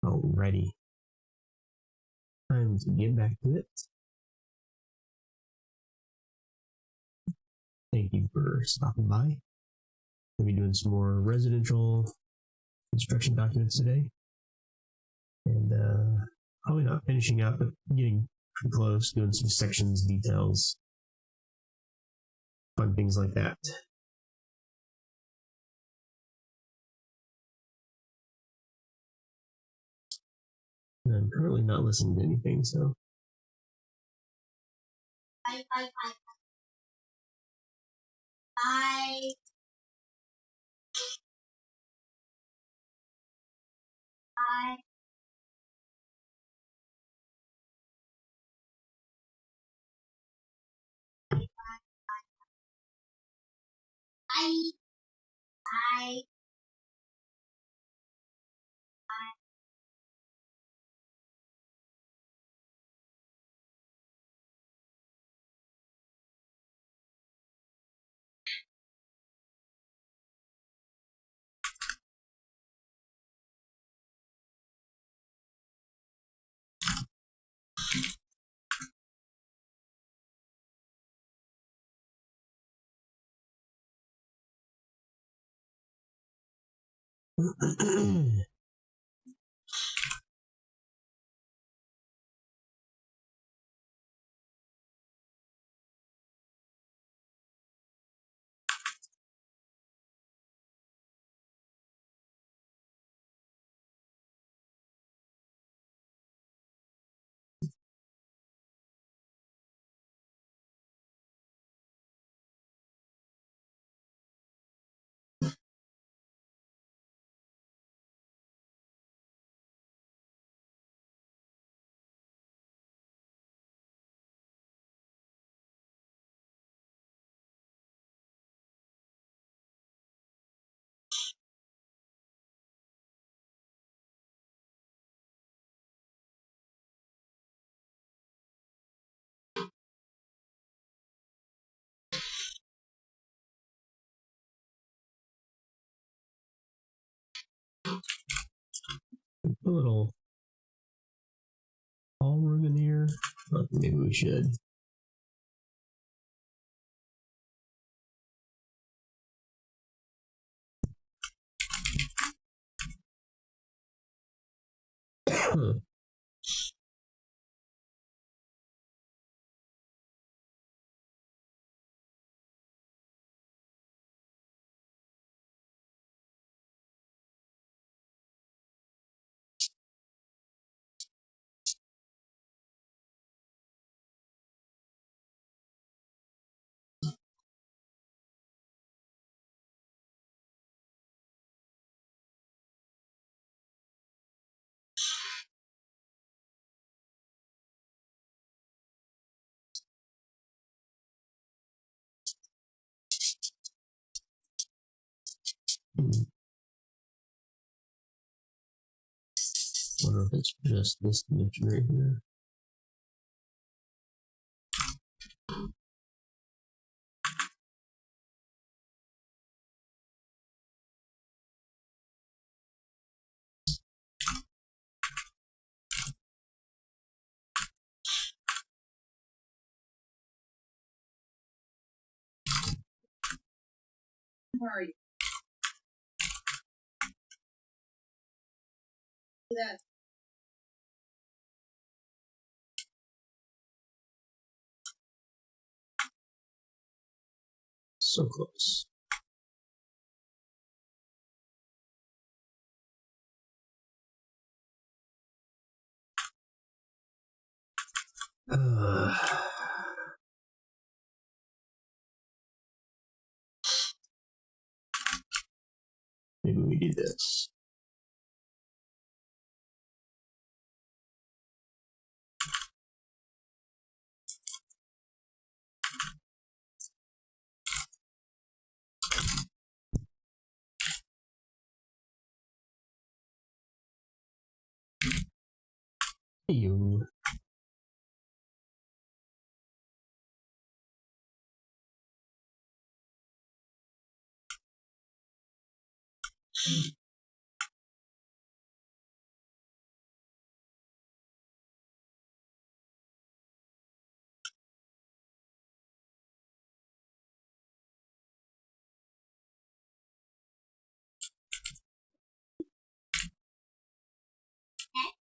Alrighty. Time to get back to it. Thank you for stopping by. We'll be doing some more residential construction documents today. And probably not finishing up, but getting pretty close, doing some sections, details, fun things like that. And I'm currently not listening to anything, so. Bye. A little hall room in here. Maybe we should. Wonder if it's just this dimension right here. Sorry. That. So close. Maybe we do this. You.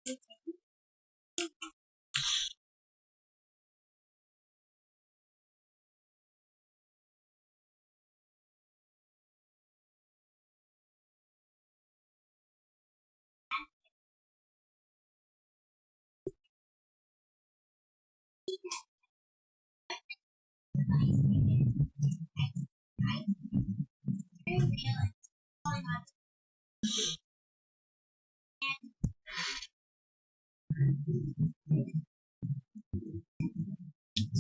I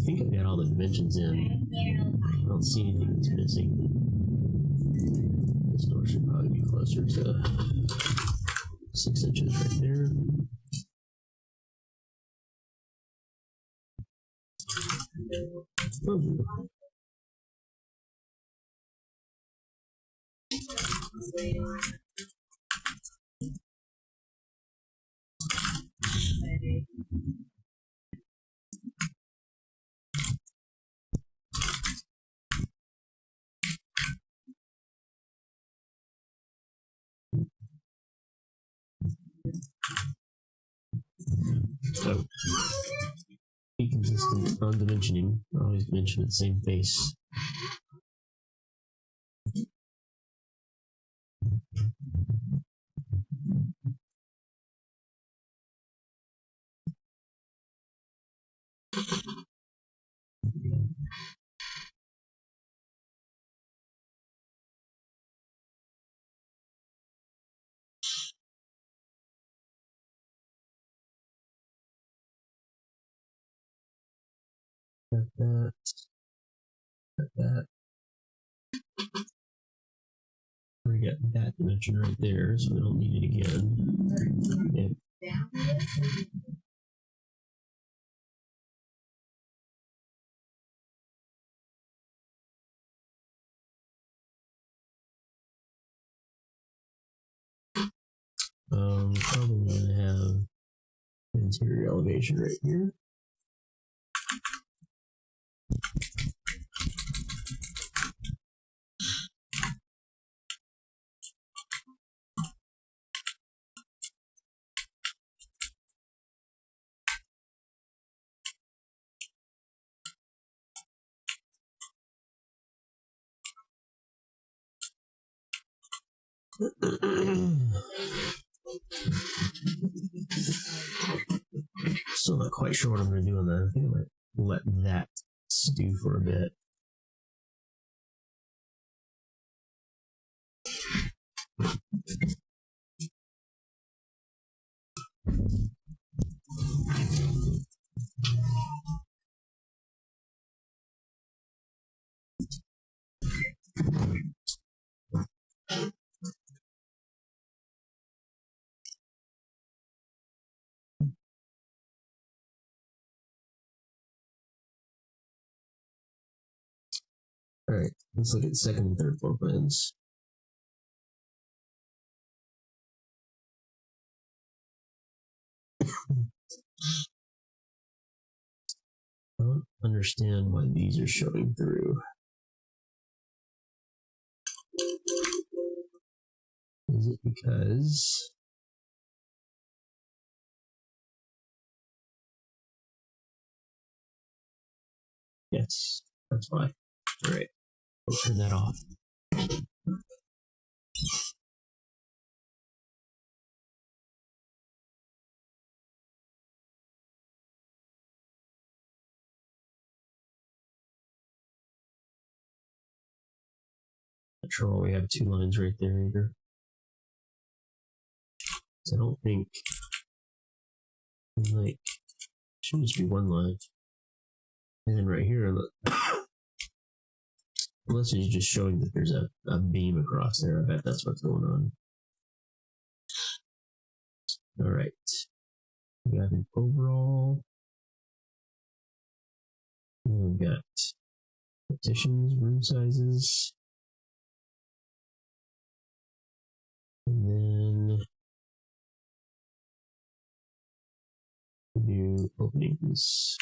think I've got all the dimensions in. I don't see anything that's missing. This door should probably be closer to 6 inches right there. Oh. So, be consistent on dimensioning. Always dimension at the same face. Got that. Got that. We got that dimension right there, so we don't need it again. Yeah. Probably gonna have interior elevation right here. Still not quite sure what I'm going to do on that. I think I might let that stew for a bit. All right, let's look at second and third floor plans. I don't understand why these are showing through. Is it because yes, that's why. All right, we'll turn that off. Not sure why we have two lines right there either. So I don't think like should just be one line. And then right here, unless it's just showing that there's a beam across there, I bet that's what's going on. All right, we got an overall. We've got partitions, room sizes, and then new openings.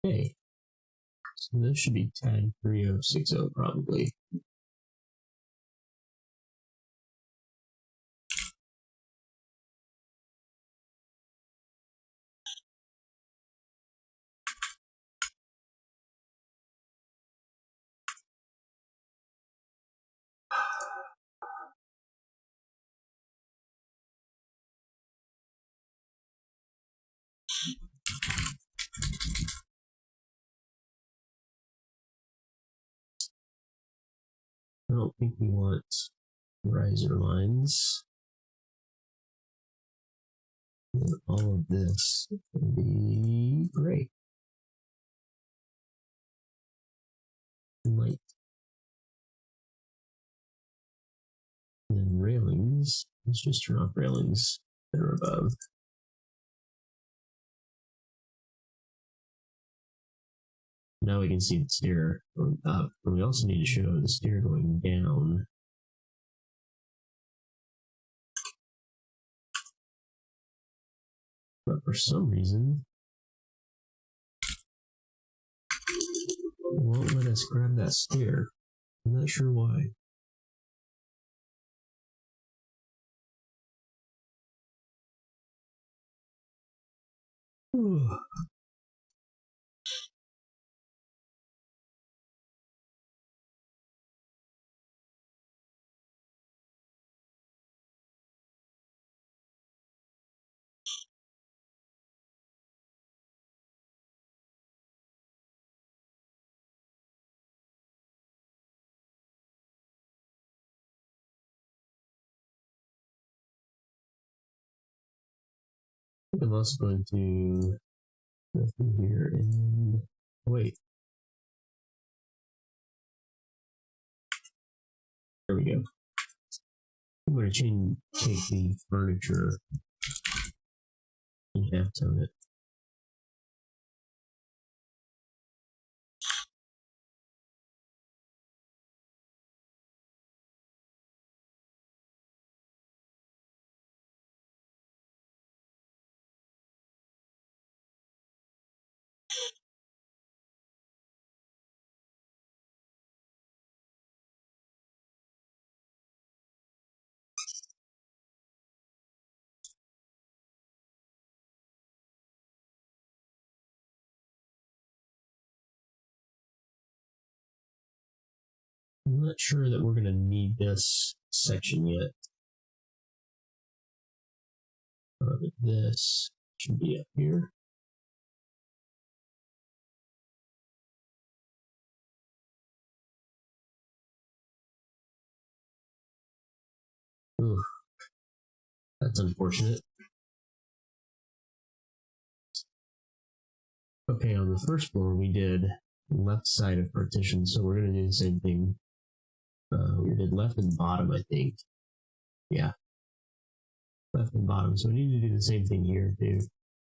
Okay. So this should be tag 3060 probably. I don't think we want riser lines. All of this will be gray. Light. And then railings. Let's just turn off railings that are above. Now we can see the stair going up, but we also need to show the stair going down. But for some reason, it won't let us grab that stair. I'm not sure why. I'm also going to go through here and wait. There we go. I'm going to take the furniture and halftone it. I'm not sure that we're going to need this section yet. But this should be up here. Ooh, that's unfortunate. Okay, on the first floor we did left side of partition, so we're going to do the same thing. We did left and bottom, I think. Yeah, left and bottom. So we need to do the same thing here too.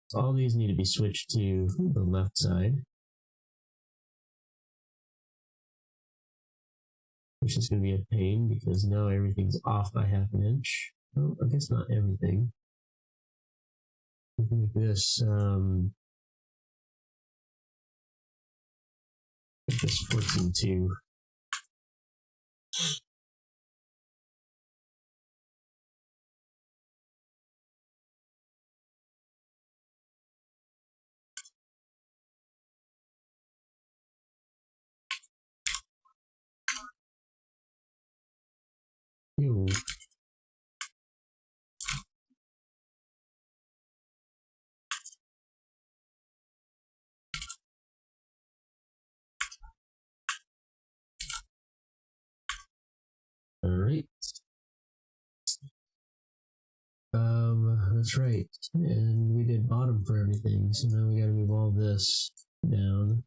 So all these need to be switched to the left side, which is going to be a pain because now everything's off by half an inch. Well, I guess not everything. Something like this. This 14.2. Ew. All right. That's right. And we did bottom for everything, so now we got to move all this down.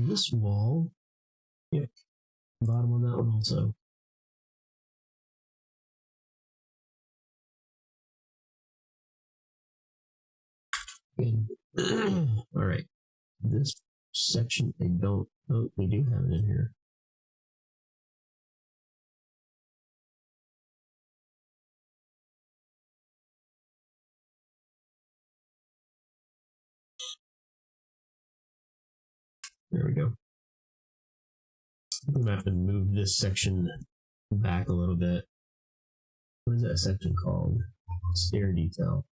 This wall. Yep. Bottom on that one also. Good. All right. This section, I don't. Oh, we do have it in here. There we go. I'm going to have to move this section back a little bit. What is that section called? Stair detail.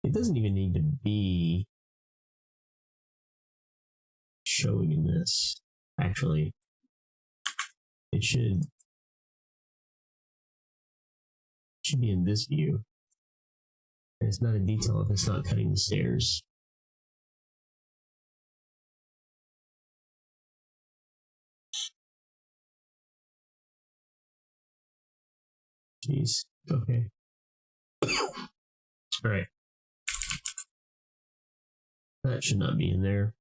It doesn't even need to be showing in this. Actually, it should be in this view. And it's not a detail if it's not cutting the stairs. Jeez. Okay. All right. That should not be in there.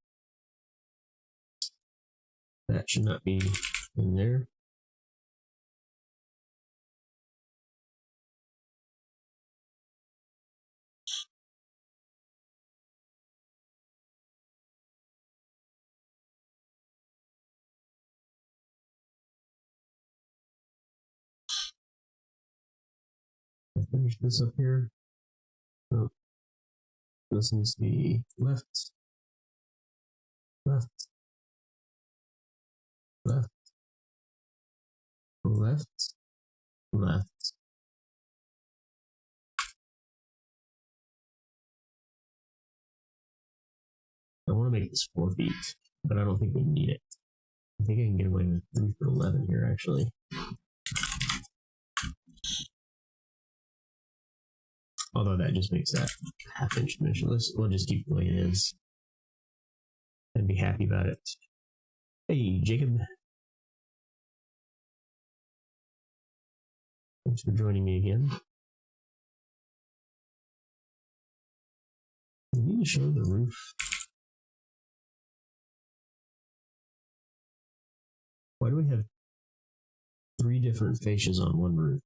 That should not be in there. Finish this up here. Oh, this needs to be left, left, left, left, left. I want to make this 4 feet, but I don't think we need it. I think I can get away with 3 for 11 here, actually. Although that just makes that half-inch dimension. We'll just keep it the way it is and be happy about it. Hey, Jacob. Thanks for joining me again. We need to show the roof. Why do we have 3 different fascias on one roof?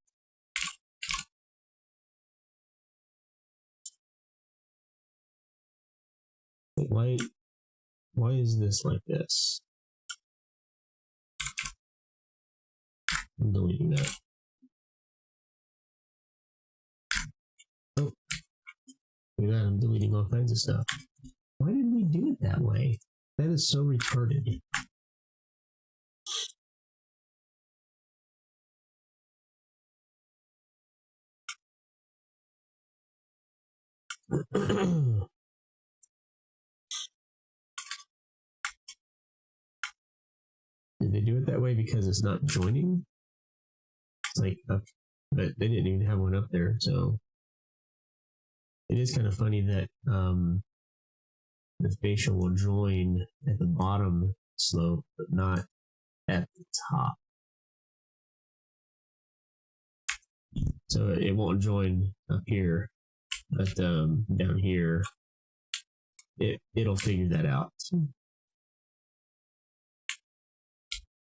Why is this like this? I'm deleting that. Oh, look at that, I'm deleting all kinds of stuff. Why did we do it that way? That is so retarded. Did they do it that way because it's not joining? It's like, but they didn't even have one up there, so it is kind of funny that the fascia will join at the bottom slope, but not at the top. So it won't join up here, but down here, it'll figure that out.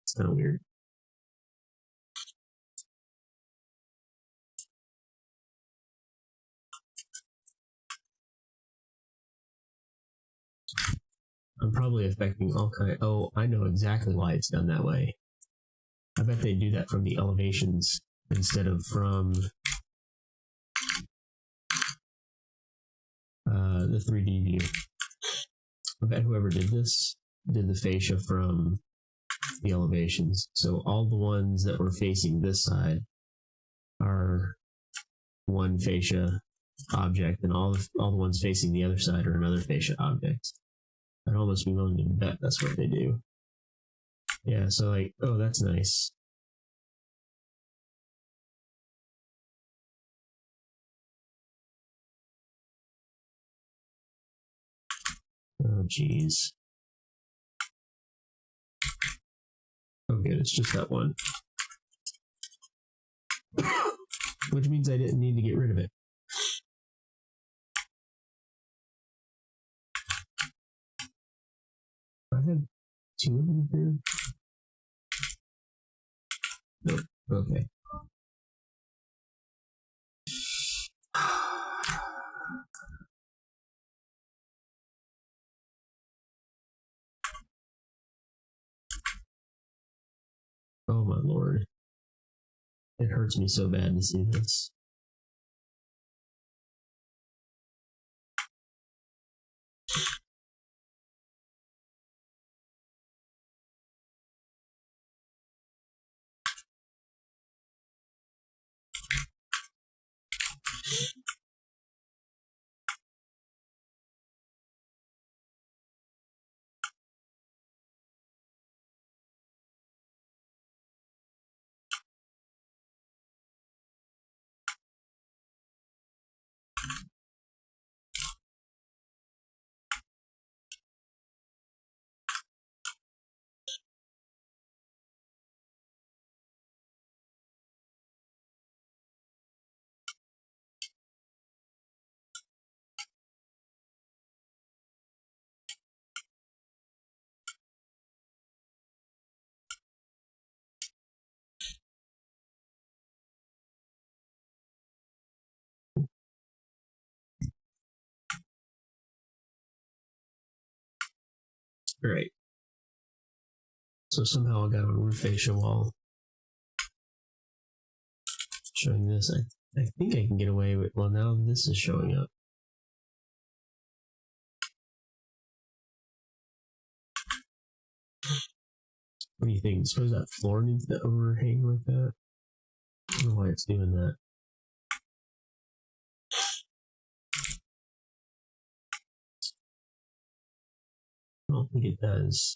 It's kind of weird. I'm probably affecting all kind. Oh, I know exactly why it's done that way. I bet they do that from the elevations instead of from the 3D view. I bet whoever did this did the fascia from the elevations. So all the ones that were facing this side are one fascia object, and all the ones facing the other side are another fascia object. I'd almost be willing to bet that's what they do. Yeah, so like, oh, that's nice. Oh, geez. Oh, good, it's just that one. Which means I didn't need to get rid of it. I have 2 of them here. Nope. Okay. Oh my lord. It hurts me so bad to see this. Right. So somehow I got a roof fascia wall showing this. I think I can get away with. Well, now this is showing up. What do you think? Suppose that floor needs to overhang like that? I don't know why it's doing that. I don't think it does.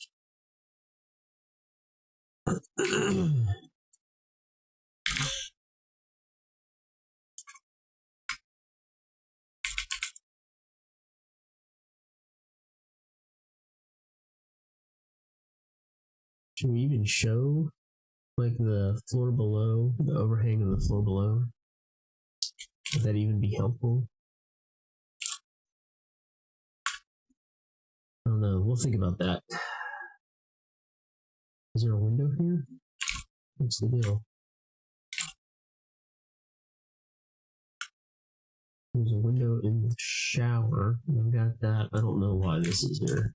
Should we even show like the floor below, the overhang of the floor below? Would that even be helpful? I don't know. We'll think about that. Is there a window here? What's the deal? There's a window in the shower. I've got that. I don't know why this is here.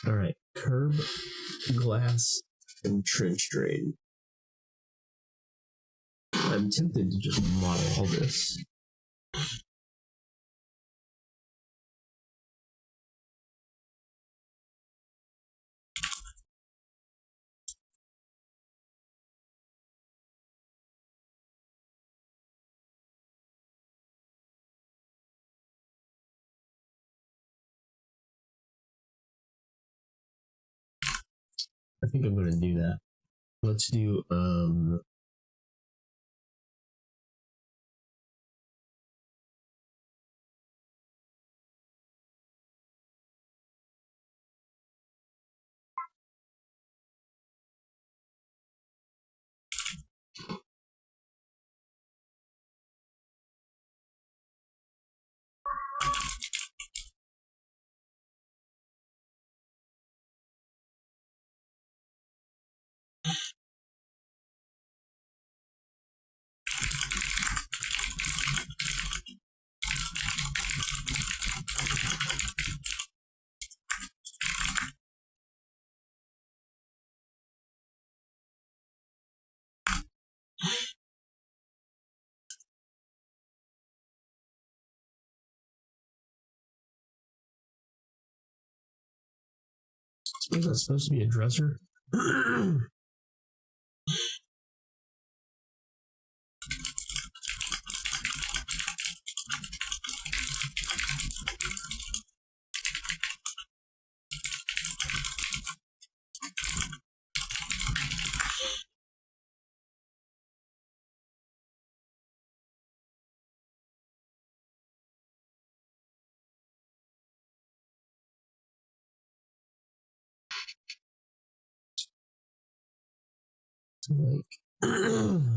All right. Curb, glass, and trench drain. I'm tempted to just model all this. I think I'm going to do that. Let's do is that supposed to be a dresser?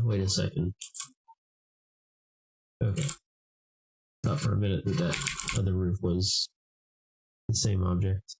Wait a second. Okay. Thought for a minute that other roof was the same object.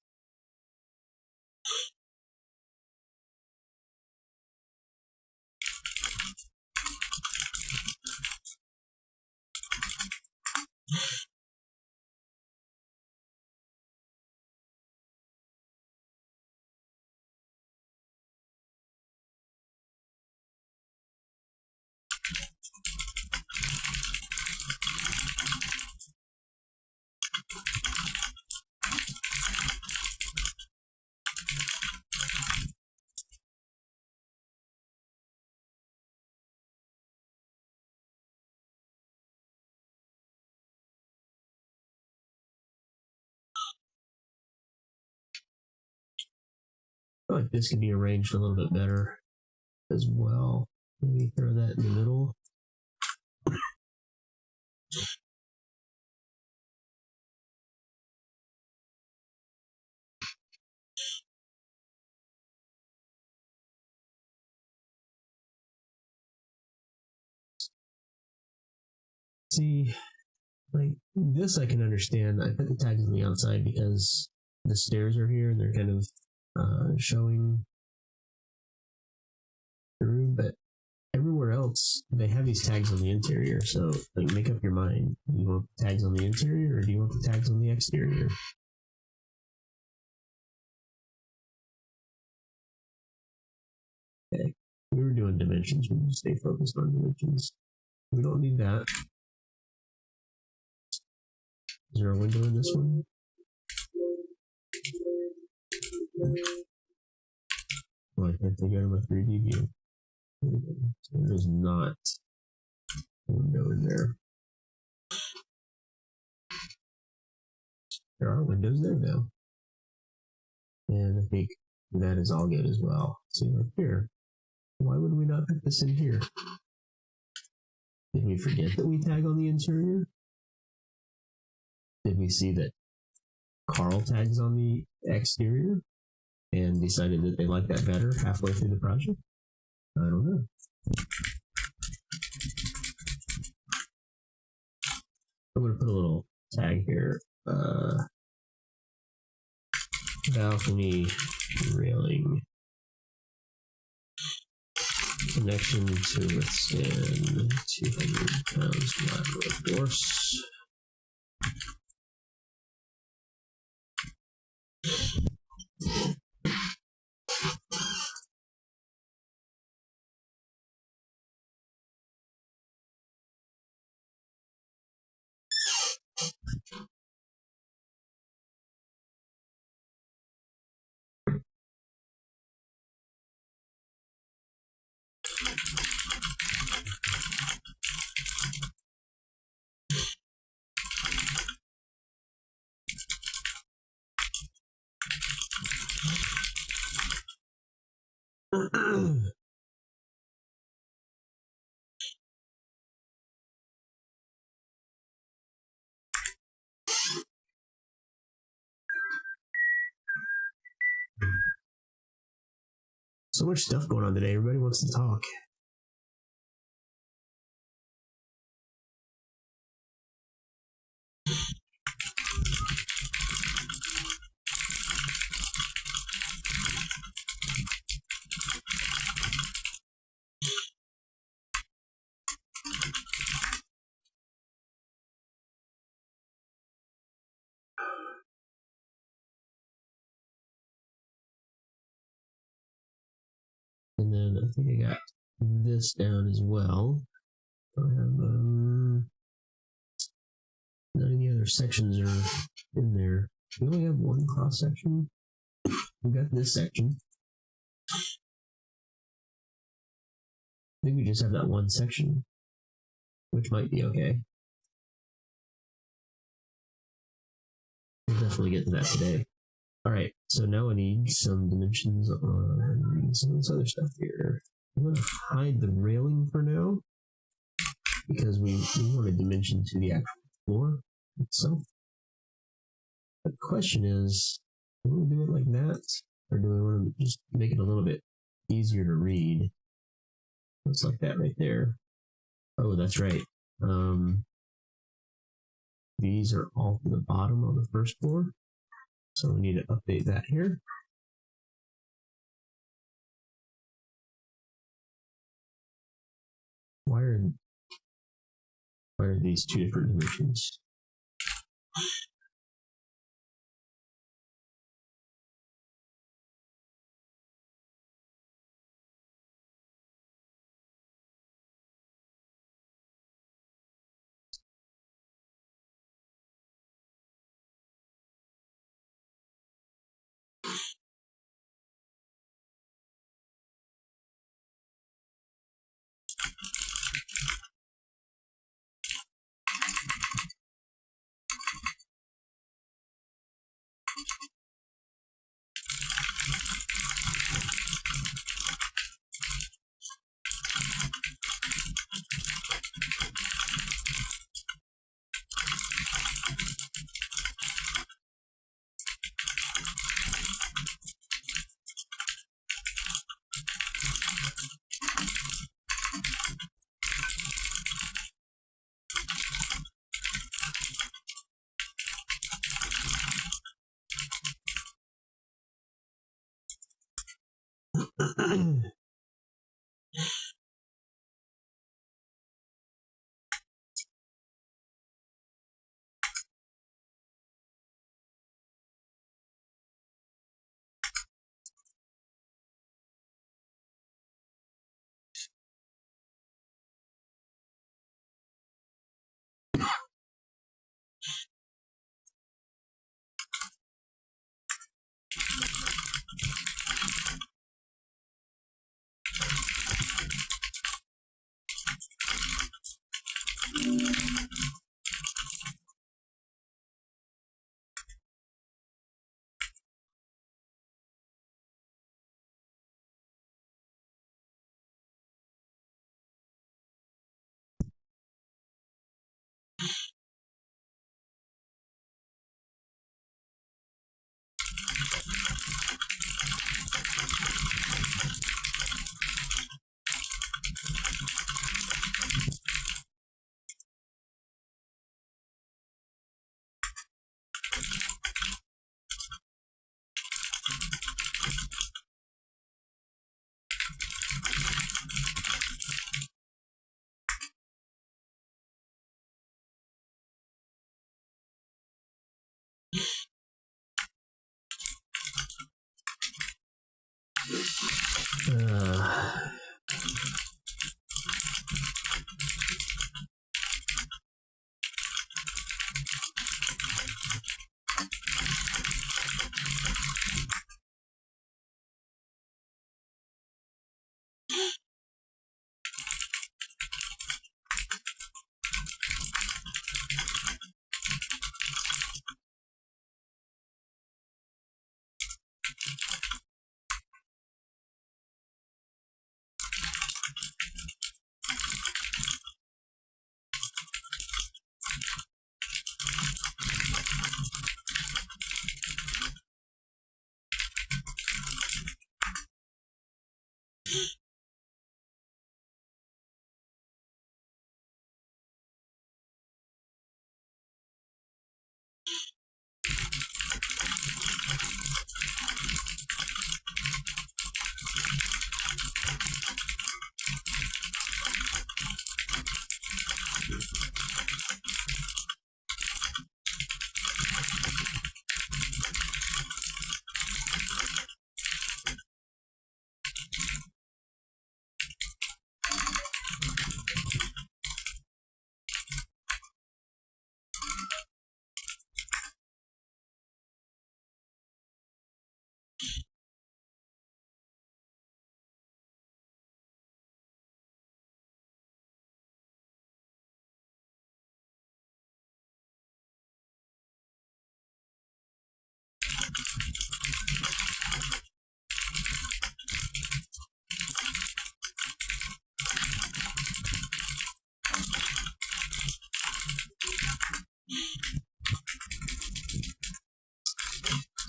feel like this could be arranged a little bit better as well. Maybe throw that in the middle. See, like this I can understand. I put the tags on the outside because the stairs are here and they're kind of showing through, but everywhere else they have these tags on the interior. So like make up your mind. Do you want the tags on the interior or do you want the tags on the exterior? Okay. We were doing dimensions. We need to stay focused on dimensions. We don't need that. Is there a window in this one? Well, I can't take out of my 3D view. There is not a window in there. There are windows there though. And I think that is all good as well. See, like here. Why would we not put this in here? Did we forget that we tag on the interior? Did we see that Carl tags on the exterior and decided that they liked that better halfway through the project? I don't know. I'm going to put a little tag here. Balcony railing. Connection to withstand 200 pounds lateral force. So much stuff going on today. Everybody wants to talk. And then I think I got this down as well. I have none of the other sections are in there. We only have one cross section. We got this section. I think we just have that one section, which might be okay. We'll definitely get to that today. All right, so now I need some dimensions on some of this other stuff here. I'm going to hide the railing for now because we want a dimension to the actual floor itself. The question is, do we do it like that, or do we want to just make it a little bit easier to read? Looks like that right there. Oh, that's right. These are all to the bottom on the first floor. So we need to update that here. Why are these two different dimensions?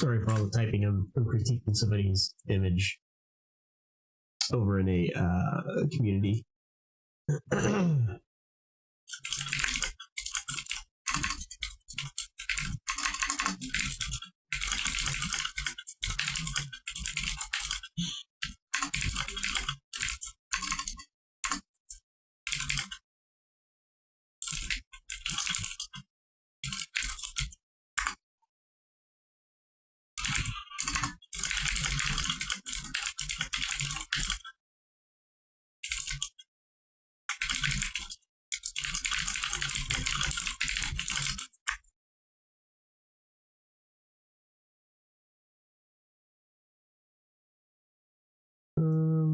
Sorry for all the typing. I'm critiquing somebody's image over in a community.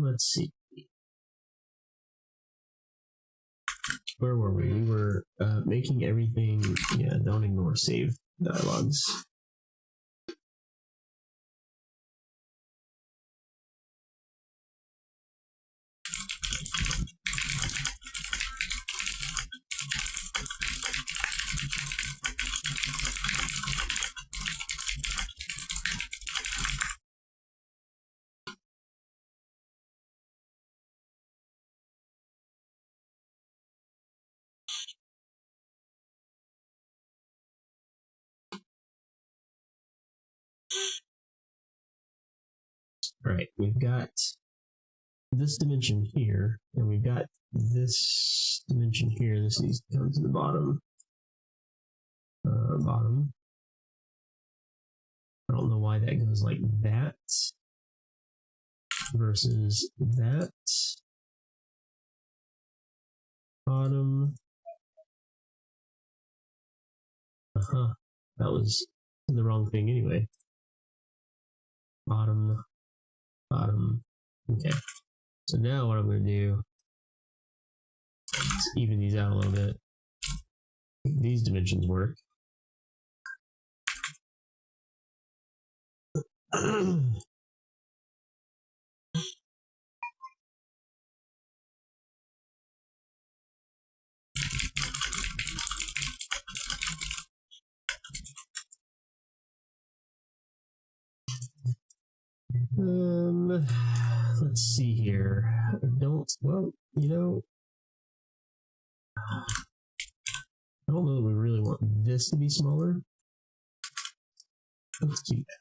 Let's see. Where were we? We were making everything. Yeah, don't ignore save dialogues. All right, we've got this dimension here, and we've got this dimension here. This needs to come to the bottom. Bottom. I don't know why that goes like that versus that. Bottom. That was the wrong thing anyway. Bottom, bottom. Okay. So now what I'm going to do is even these out a little bit. These dimensions work. Let's see here. Well, you know, I don't know that we really want this to be smaller. Let's keep that.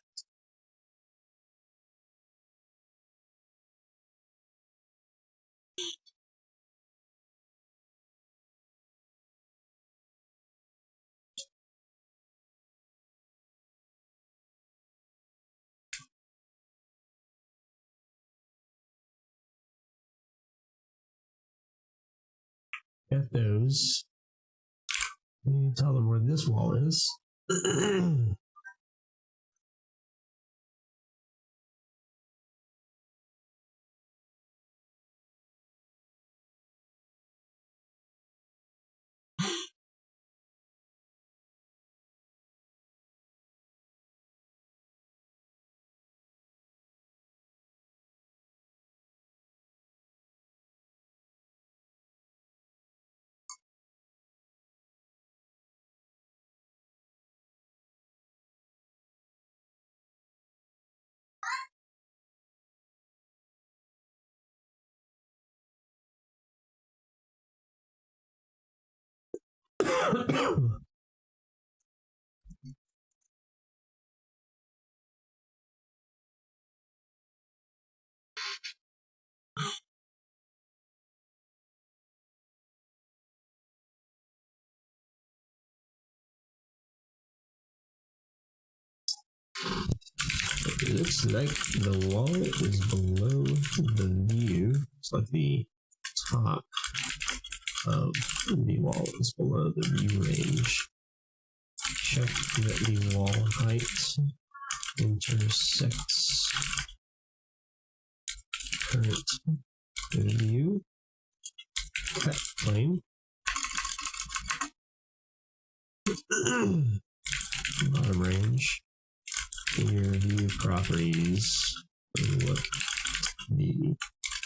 Got those. You tell them where this wall is. It looks like the wall is below the view. It's like the top of the wall is below the view range. Check that the wall height intersects current view. Cut plane. Bottom range. Your view properties. Look the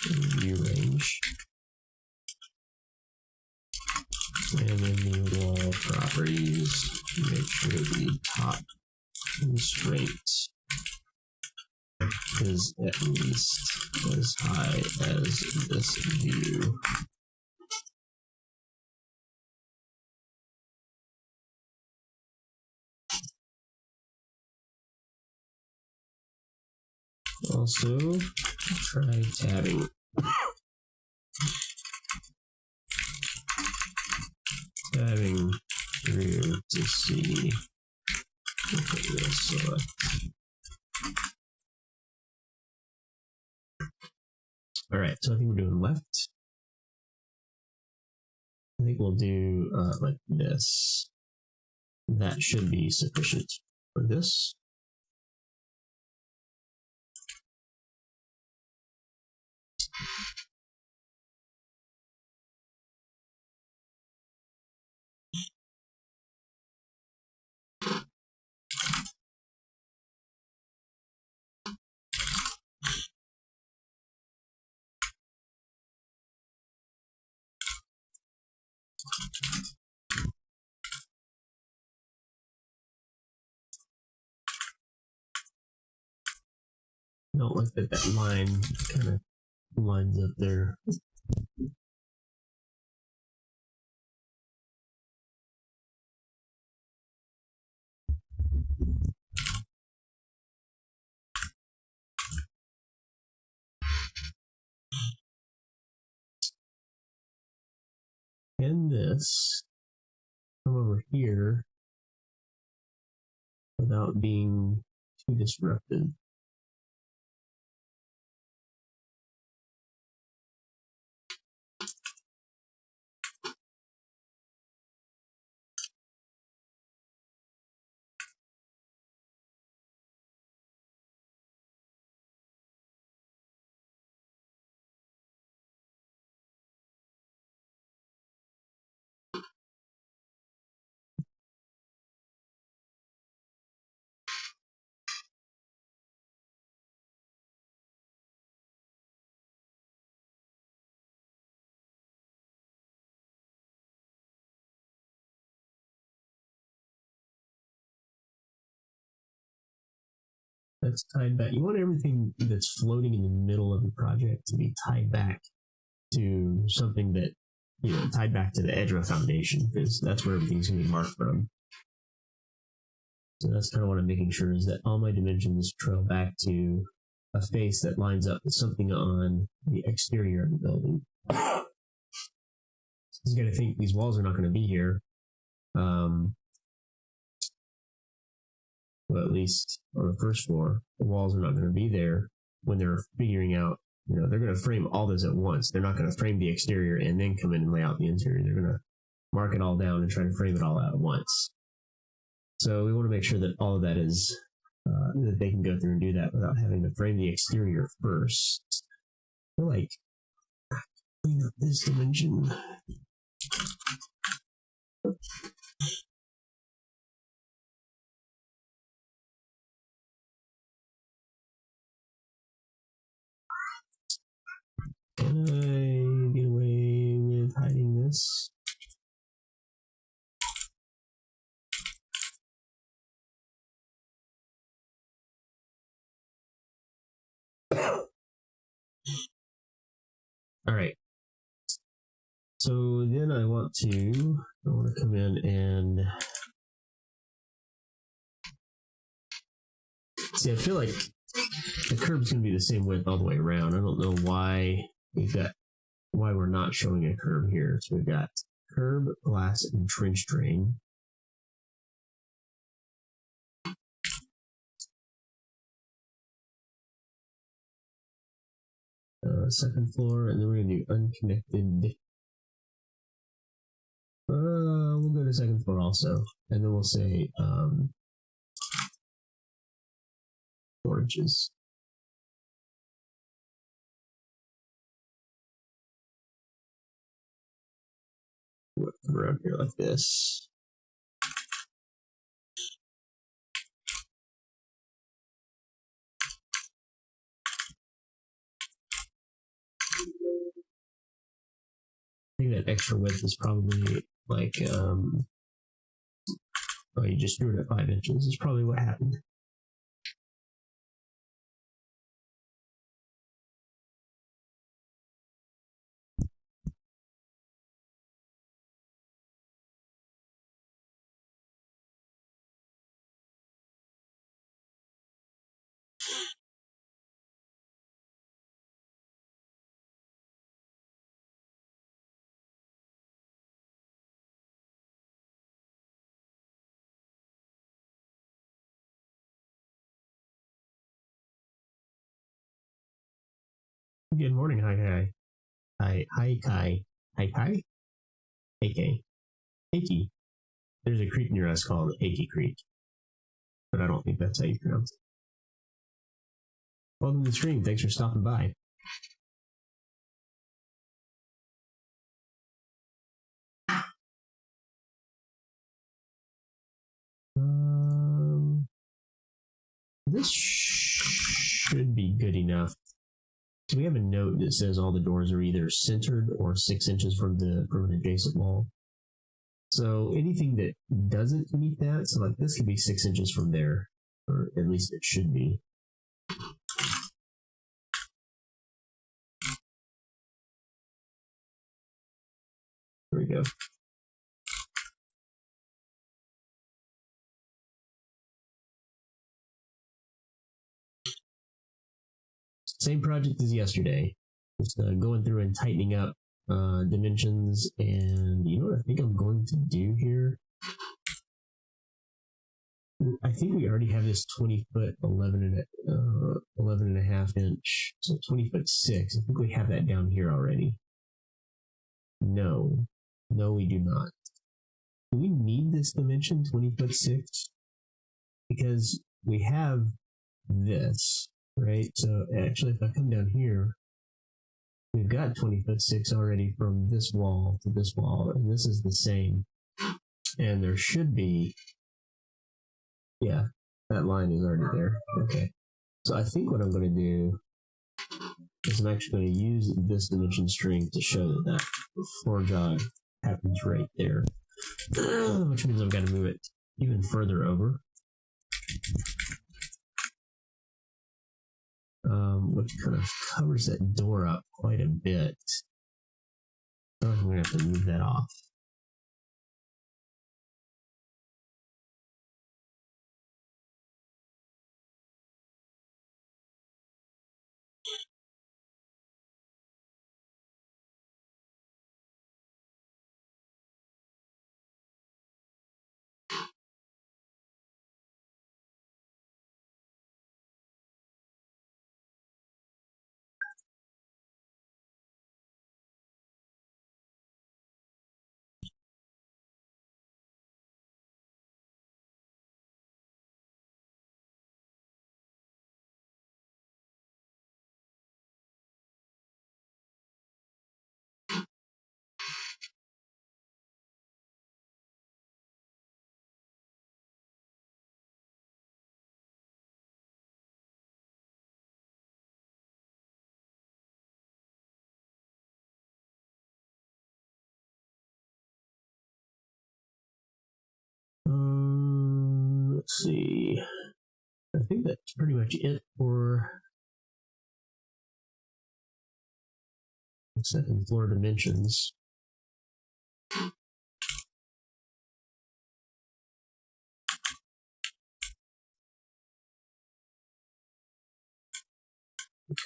view range. And then the wall properties. Make sure the top constraint is at least as high as this view. Also, try tabbing. Tabbing through to see. Okay, select. Alright, so I think we're doing left. I think we'll do like this. That should be sufficient for this. I don't like that line kind of lines up there. let's come over here without being too disruptive. That's tied back. You want everything that's floating in the middle of the project to be tied back to something that, tied back to the edge of a foundation, because that's where everything's going to be marked from. So that's kind of what I'm making sure is that all my dimensions trail back to a face that lines up with something on the exterior of the building. So you got to think these walls are not going to be here. Well, at least on the first floor, the walls are not going to be there when they're figuring out, they're going to frame all this at once. They're not going to frame the exterior and then come in and lay out the interior. They're going to mark it all down and try to frame it all out at once. So we want to make sure that all of that is, that they can go through and do that without having to frame the exterior first. I feel like clean up this dimension. Can I get away with hiding this? All right. So then I want to come in and see. I feel like the curb's going to be the same width all the way around. I don't know why we're not showing a curb here. So we've got curb, glass, and trench drain. Second floor, and then we're going to do unconnected. We'll go to second floor also, and then we'll say 4 inches. We'll come around here like this. I think that extra width is probably like, you just drew it at 5 inches. Is probably what happened. Good morning, hi Kai. Akey. There's a creek near us called Akey Creek, but I don't think that's how you pronounce it. Welcome to the stream. Thanks for stopping by. This should be good enough. So we have a note that says all the doors are either centered or 6 inches from an adjacent wall. So anything that doesn't meet that, so like this could be 6 inches from there, or at least it should be. There we go. Same project as yesterday. Just going through and tightening up dimensions, and you know what I think I'm going to do here? I think we already have this 20 foot 11 and a half inch, so 20 foot 6. I think we have that down here already. No, we do not. Do we need this dimension 20 foot 6? Because we have this, right? So actually, if I come down here, we've got 20 foot 6 already from this wall to this wall, and this is the same. And there should be, yeah, that line is already there. Okay. So I think what I'm going to do is I'm actually going to use this dimension string to show that that floor jog happens right there, which means I've got to move it even further over. Which kind of covers that door up quite a bit. So I'm going to have to move that off. Let's see. I think that's pretty much it for the second floor dimensions.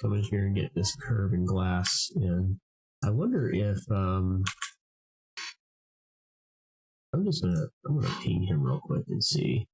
Come in here and get this curve and glass in. I wonder if I'm gonna ping him real quick and see.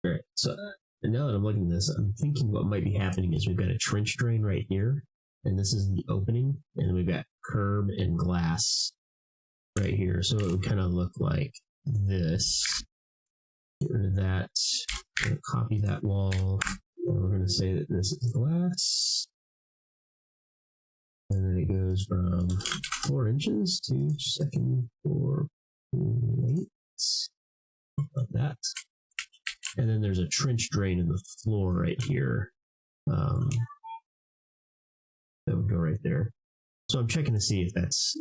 All right, so now that I'm looking at this, I'm thinking what might be happening is we've got a trench drain right here, and this is the opening, and we've got curb and glass right here. So it would kind of look like this. Get rid of that. I'm going to copy that wall. And we're going to say that this is glass. And then it goes from 4 inches to second floor plate. Like that. And then there's a trench drain in the floor right here. That would go right there. So I'm checking to see if that's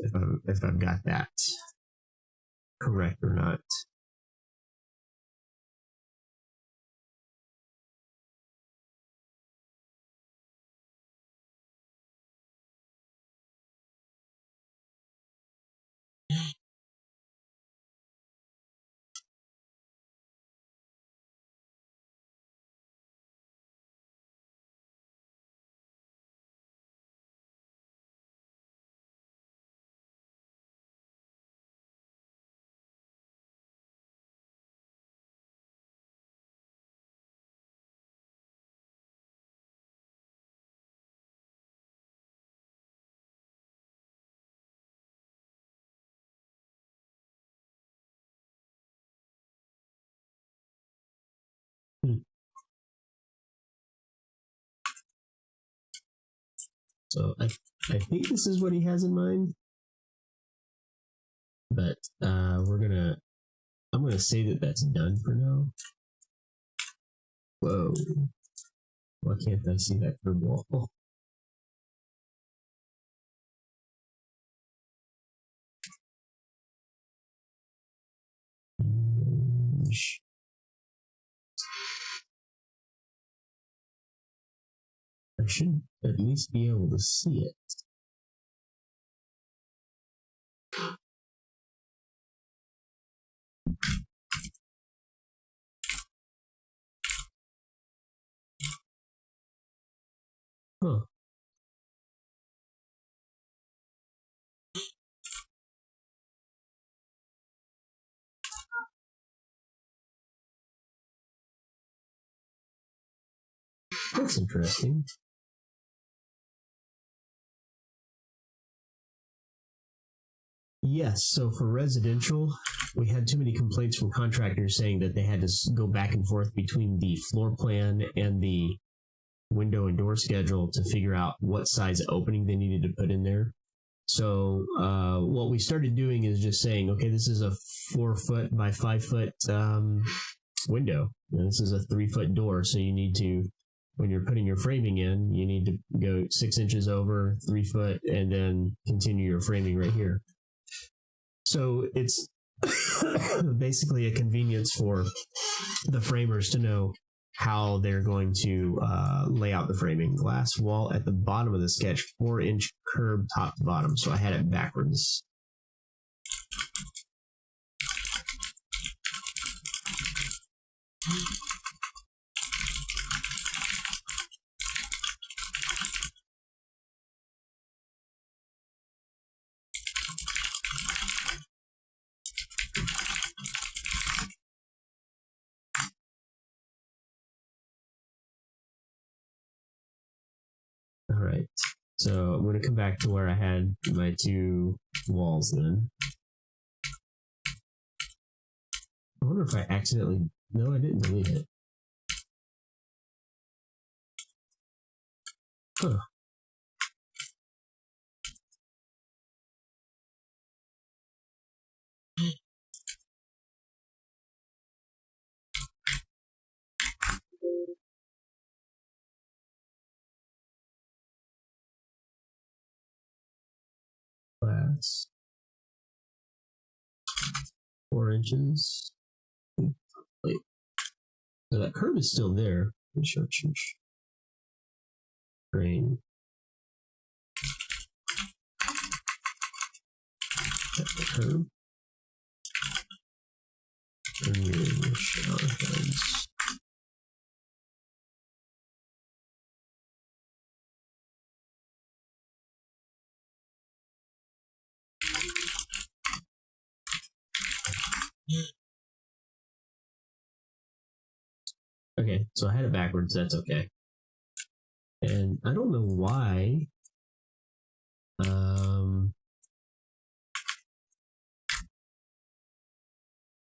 if I've got that correct or not. So I think this is what he has in mind. But I'm gonna say that that's done for now. Whoa. Why can't I see that curb wall? I should at least be able to see it. Huh. That's interesting. Yes, so for residential, we had too many complaints from contractors saying that they had to go back and forth between the floor plan and the window and door schedule to figure out what size opening they needed to put in there. So what we started doing is just saying, okay, this is a 4 foot by 5 foot window. And this is a 3 foot door. So you need to, when you're putting your framing in, you need to go 6 inches over, 3 foot, and then continue your framing right here. So it's basically a convenience for the framers to know how they're going to lay out the framing. Glass wall at the bottom of the sketch, 4-inch curb top to bottom. So I had it backwards. All right. So I'm going to come back to where I had my 2 walls then. I wonder if I accidentally... No, I didn't delete it. Huh. Glass. 4 inches. Wait. So that curve is still there. Grain. That's the curve. And shower heads. Okay, so I had it backwards. That's okay. And I don't know why.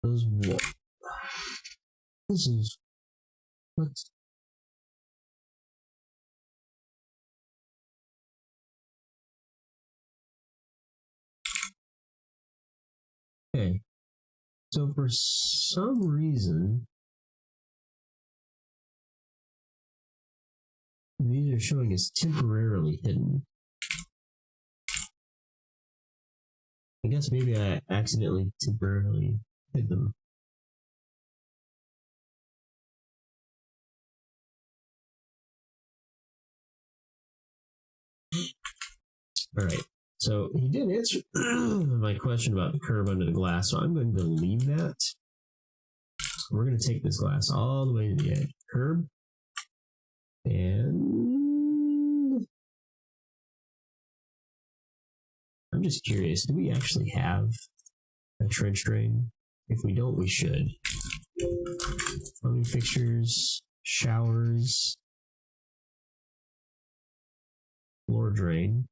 Those walls. This is what. Okay. So for some reason, these are showing as temporarily hidden. I guess maybe I accidentally temporarily hid them. All right. So he did answer my question about the curve under the glass, so I'm going to leave that. We're going to take this glass all the way to the edge. Curb. And I'm just curious, do we actually have a trench drain? If we don't, we should. Plumbing fixtures, showers, floor drain,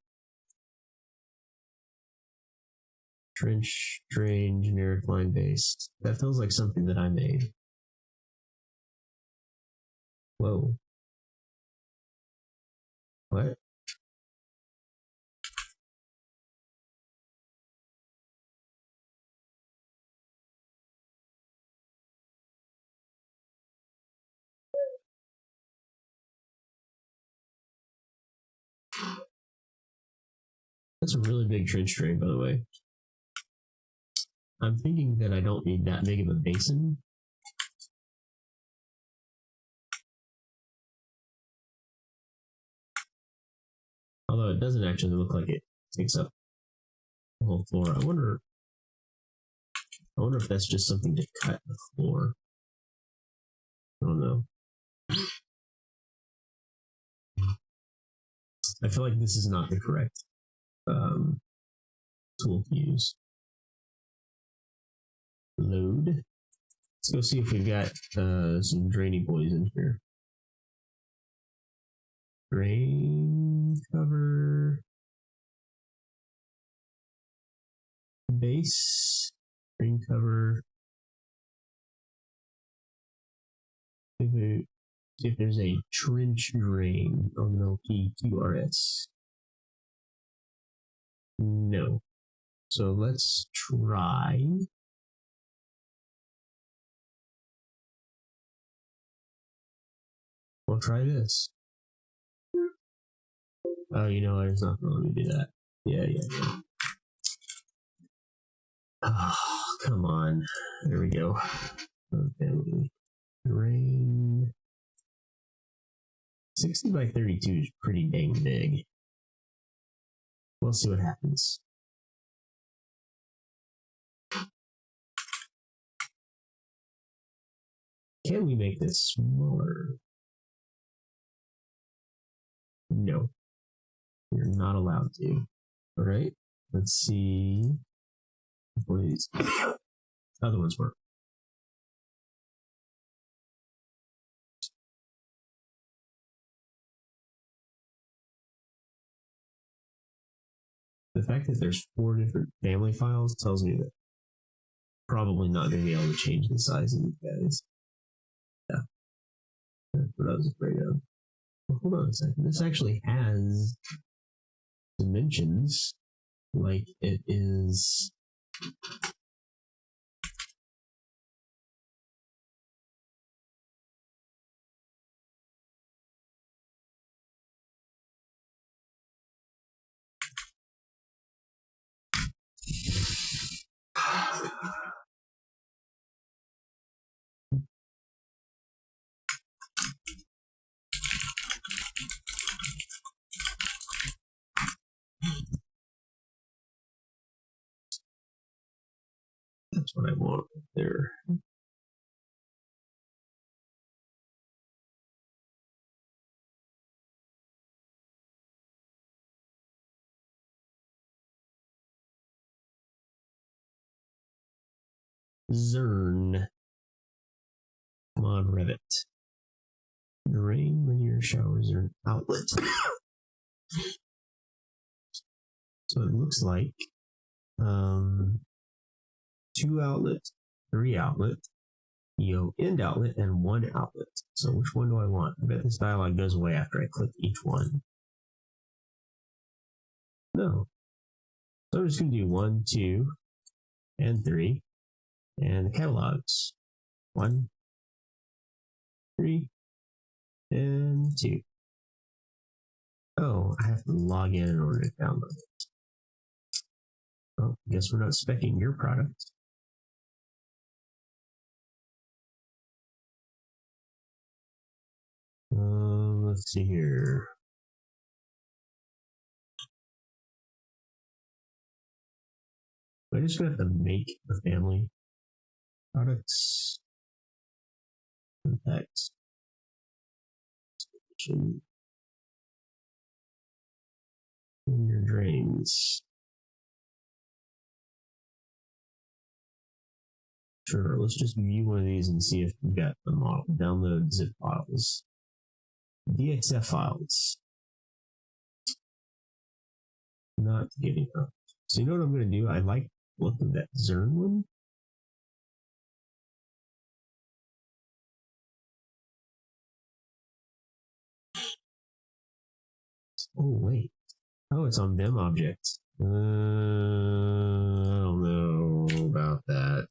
trench drain, generic line based. That feels like something that I made. Whoa. What? That's a really big trench drain, by the way. I'm thinking that I don't need that big of a basin. Although it doesn't actually look like it takes up the whole floor. I wonder if that's just something to cut the floor. I don't know. I feel like this is not the correct tool to use. Load. Let's go see if we've got some drainy boys in here. Drain cover. Base. Drain cover. See if there's a trench drain. Oh no, PQRS. No. So let's try. We'll try this. Oh, you know, it's not going to let me do that. Yeah. Oh, come on. There we go. Okay. Drain. 60 by 32 is pretty dang big. We'll see what happens. Can we make this smaller? No. You're not allowed to. All right. Let's see. What are these? Other ones work. The fact that there's 4 different family files tells me that probably not going to be able to change the size of these guys. Yeah. That's what I was afraid of. Well, hold on a second. This actually has dimensions like it is. That's what I want there. Zern. Come on, Revit. Drain linear showers are an outlet. So it looks like 2 outlet, 3 outlet, end outlet, and 1 outlet. So which one do I want? I bet this dialog goes away after I click each one. No. So I'm just going to do 1, 2, and 3. And the catalogs. 1, 3, and 2. Oh, I have to log in order to download it. Well, I guess we're not speccing your product. Let's see here. I just gonna have to make the family products. Contacts. And your drains. Sure, let's just view one of these and see if we've got the model. Download zip files. DXF files. Not getting up. So you know what I'm going to do? I like the look of that Zern one. Oh, wait. Oh, it's on BIM objects. I don't know about that.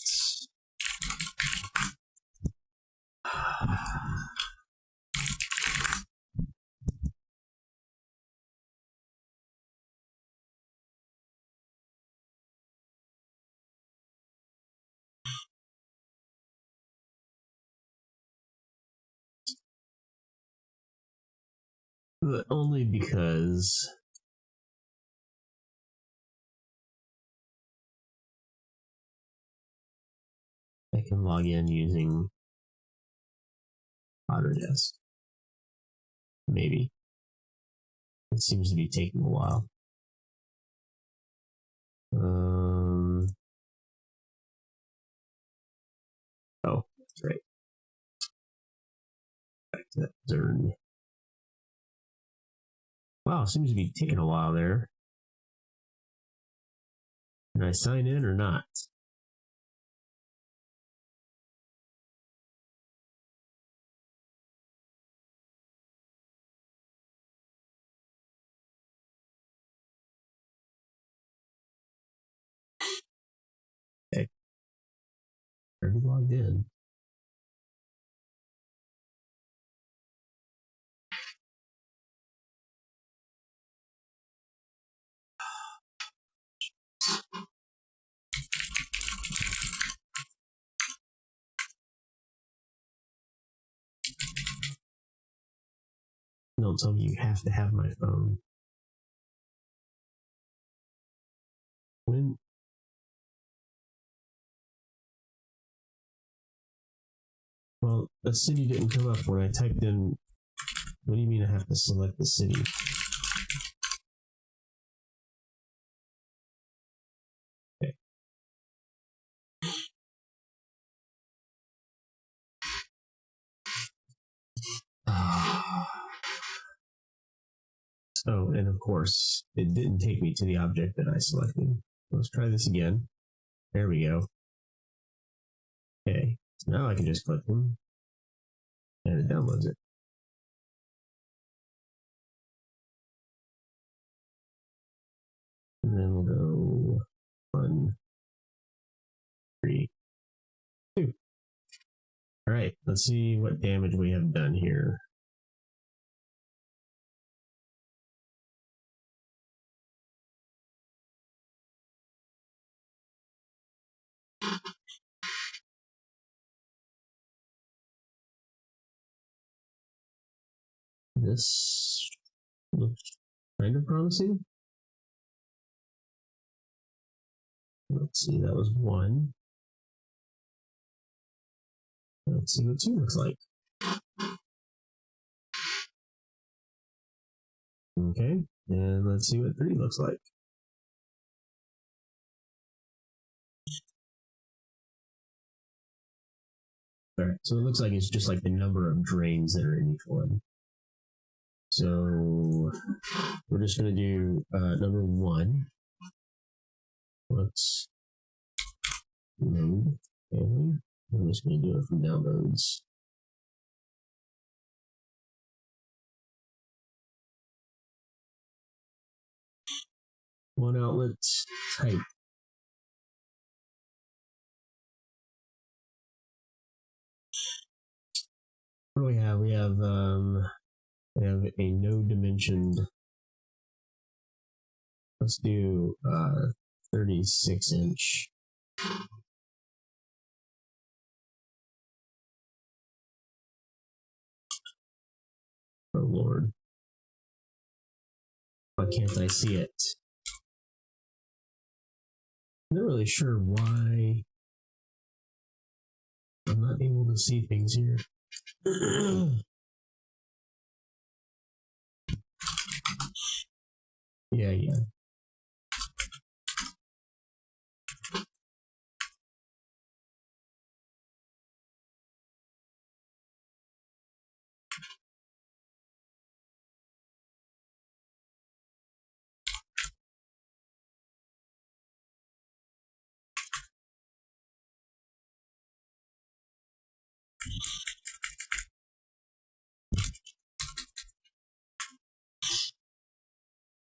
but only because I can log in using Autodesk. Maybe. It seems to be taking a while. Oh, that's right. Back to that Zern. Wow, seems to be taking a while there. Can I sign in or not? Okay. Already logged in. Don't tell me you have to have my phone. When? Well, the city didn't come up when I typed in. What do you mean I have to select the city? Okay. Oh, and of course, it didn't take me to the object that I selected. Let's try this again. There we go. Okay, so now I can just click them, and it downloads it. And then we'll go 1, 3, 2. All right, let's see what damage we have done here. This looks kind of promising. Let's see, that was 1. Let's see what 2 looks like. Okay, and let's see what 3 looks like. All right, so it looks like it's just like the number of drains that are in each one. So we're just going to do number 1. Let's load family. I'm just going to do it from downloads. One outlet type. What do we have? We have a no dimensioned. Let's do 36-inch. Oh Lord. Why can't I see it? I'm not really sure why I'm not able to see things here. Yeah.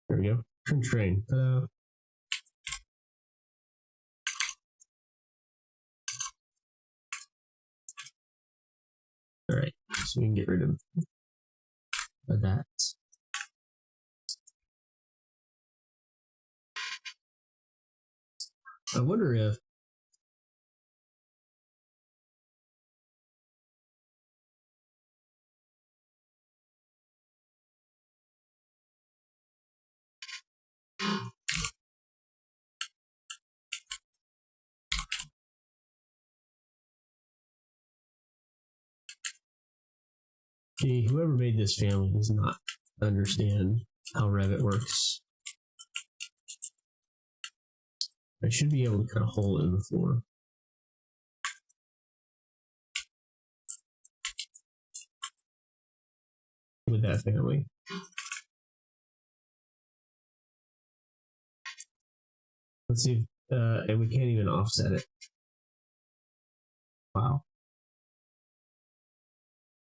There we go. Trench drain. All right, so we can get rid of that. I wonder if See, whoever made this family does not understand how Revit works. I should be able to cut a hole in the floor. With that family. Let's see, and we can't even offset it. Wow.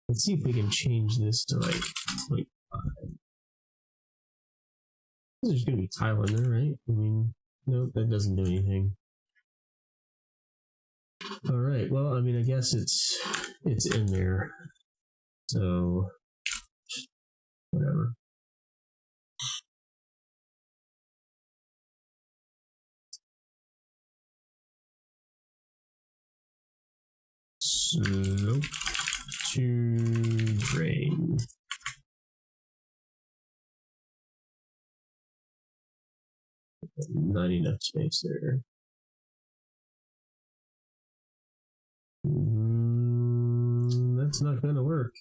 Let's see if we can change this to like 0.5. There's gonna be tile in there, right? I mean, nope, that doesn't do anything. All right, well, I mean, I guess it's in there, so whatever. Slope to drain. Not enough space there. That's not gonna work.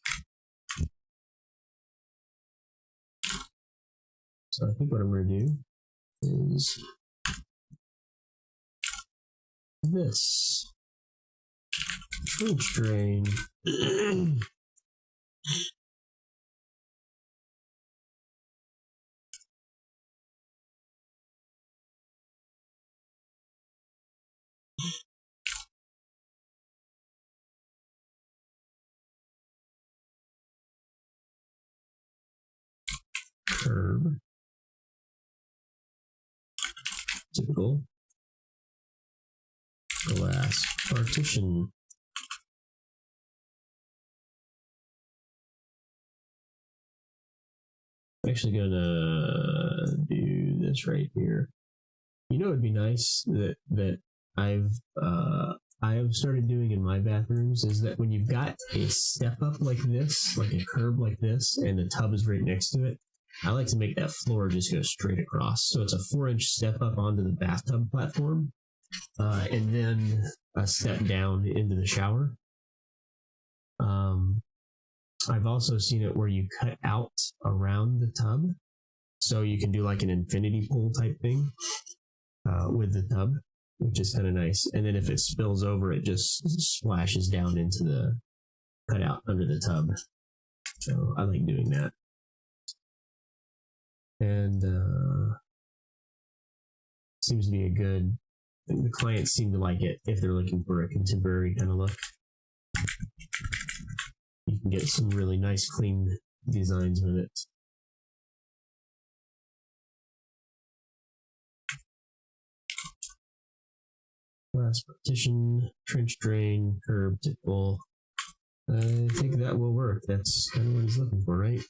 So I think what I'm gonna do is this. Trench drain. Curb. Typical. Glass partition. I'm actually gonna do this right here. You know, it'd be nice that I have started doing in my bathrooms is that when you've got a step up like this, like a curb like this, and the tub is right next to it, I like to make that floor just go straight across. So it's a 4-inch step up onto the bathtub platform, and then a step down into the shower. I've also seen it where you cut out around the tub, so you can do like an infinity pool type thing with the tub, which is kind of nice. And then if it spills over, it just splashes down into the cutout under the tub. So I like doing that. And seems to be a good, the clients seem to like it if they're looking for a contemporary kind of look. You can get some really nice clean designs with it. Glass partition, trench drain, curb, typical. I think that will work. That's kind of what he's looking for, right?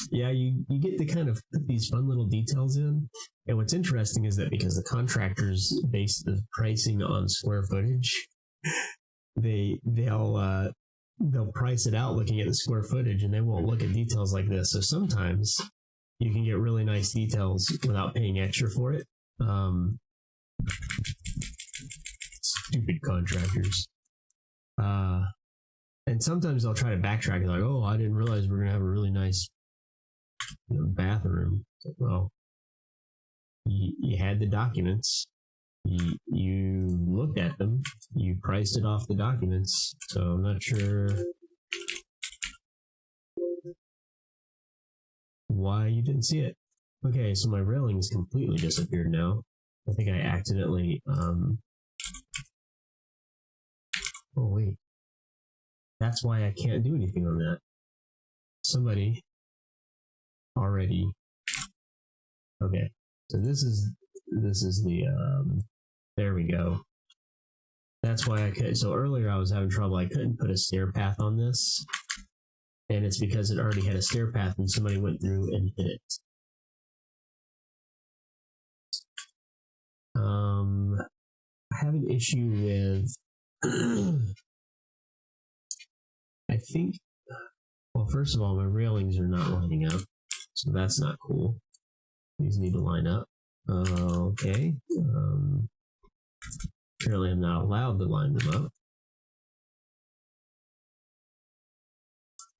Yeah, you get to kind of put these fun little details in. And what's interesting is that because the contractors base the pricing on square footage, they'll price it out looking at the square footage, and they won't look at details like this. So sometimes you can get really nice details without paying extra for it. Stupid contractors. And sometimes they'll try to backtrack, like, oh, I didn't realize we are going to have a really nice bathroom. Well, you had the documents, you looked at them, you priced it off the documents, so I'm not sure why you didn't see it. Okay, so my railing has completely disappeared now. I think I accidentally, oh wait, that's why I can't do anything on that. Somebody already, okay, so this is the, there we go. That's why I could. So earlier I was having trouble. I couldn't put a stair path on this, and it's because it already had a stair path, and somebody went through and hit it. I have an issue with. I think. Well, first of all, my railings are not lining up, so that's not cool. These need to line up. Okay. Apparently, I'm not allowed to line them up.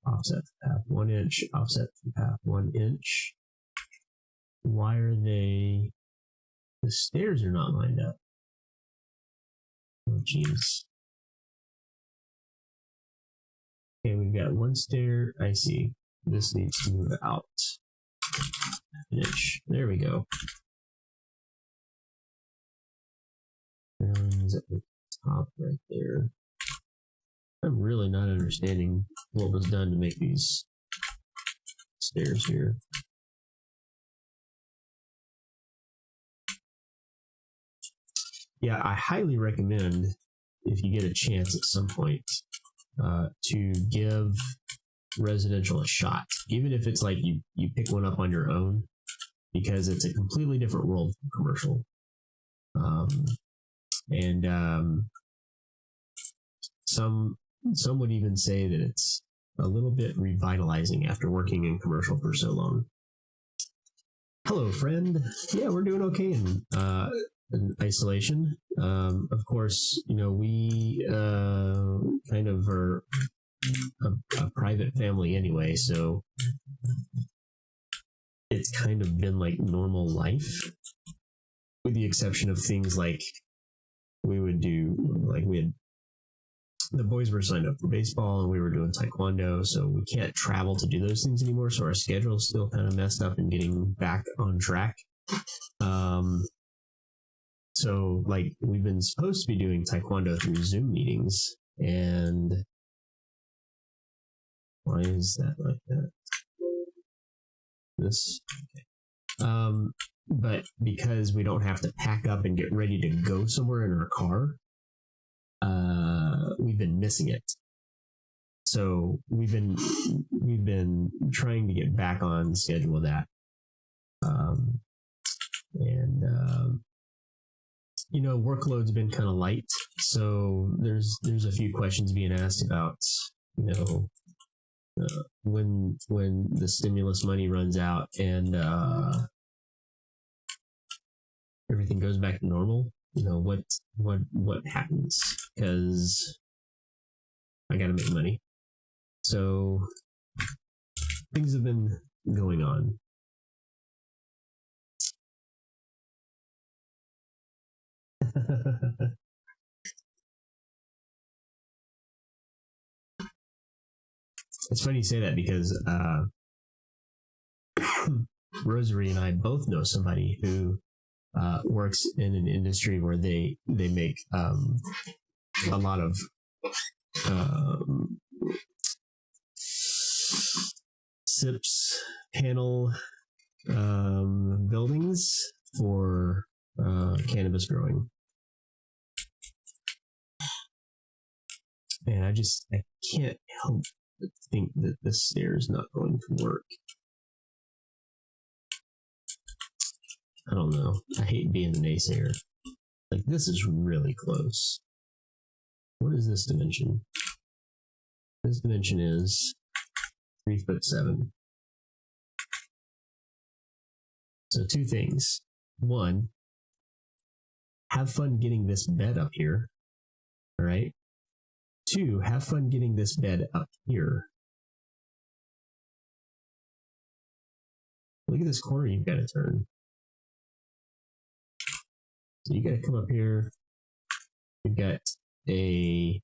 Offset the path 1 inch. Offset the path 1 inch. Why are they? The stairs are not lined up. Oh, jeez. Okay, we've got one stair. I see. This needs to move out an inch. There we go. And at the top right there. I'm really not understanding what was done to make these stairs here. Yeah, I highly recommend, if you get a chance at some point, to give residential a shot, even if it's like you pick one up on your own, because it's a completely different world from commercial. Some would even say that it's a little bit revitalizing after working in commercial for so long. Hello, friend. Yeah, we're doing okay in isolation. Of course, we kind of are a private family anyway, so it's kind of been like normal life, with the exception of things like we would do, like the boys were signed up for baseball and we were doing taekwondo, so we can't travel to do those things anymore, so our schedule is still kind of messed up and getting back on track. So like we've been supposed to be doing taekwondo through Zoom meetings, and why is that like that? This, okay. But because we don't have to pack up and get ready to go somewhere in our car, we've been missing it. So we've been trying to get back on schedule with that. Workload's been kind of light, so there's a few questions being asked about, when the stimulus money runs out and everything goes back to normal. What happens? Because I got to make money. So things have been going on. It's funny you say that because Rosary and I both know somebody who works in an industry where they make a lot of SIPs panel buildings for cannabis growing. And I can't help but think that this stair is not going to work. I don't know. I hate being the naysayer. Like, this is really close. What is this dimension? This dimension is 3'7". So 2 things. 1, have fun getting this bed up here. All right. 2, have fun getting this bed up here. Look at this corner you've got to turn. So you got to come up here. We've got a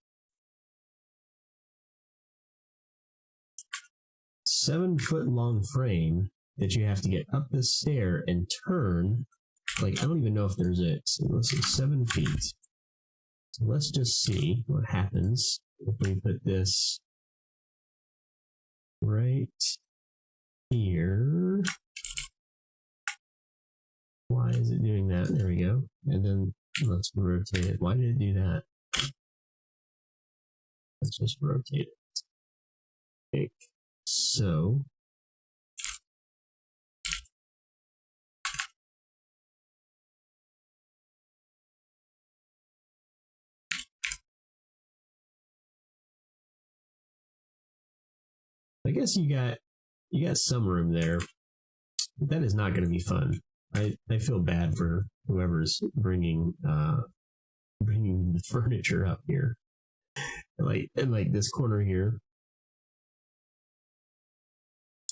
7-foot long frame that you have to get up this stair and turn. Like, I don't even know if there's a, so let's see, 7 feet. So let's just see what happens if we put this right here. Why is it doing that? There we go. And then let's rotate it. Why did it do that? Let's just rotate it. Okay. So I guess you got some room there. That is not going to be fun. I feel bad for whoever's bringing the furniture up here. Like this corner here.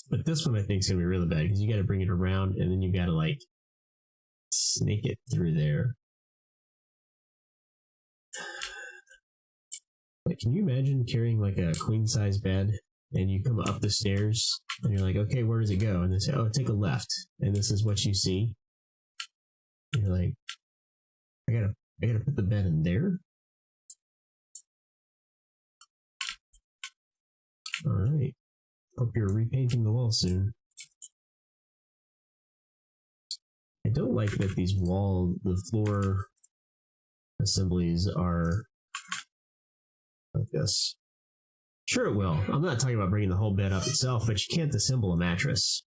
But this one I think is going to be really bad because you got to bring it around and then you got to like snake it through there. Like, can you imagine carrying like a queen size bed and you come up the stairs and you're like, okay, where does it go? And they say, oh, take a left. And this is what you see. And you're like, I gotta put the bed in there. All right. Hope you're repainting the wall soon. I don't like that the floor assemblies are like this. Sure it will. I'm not talking about bringing the whole bed up itself, but you can't assemble a mattress.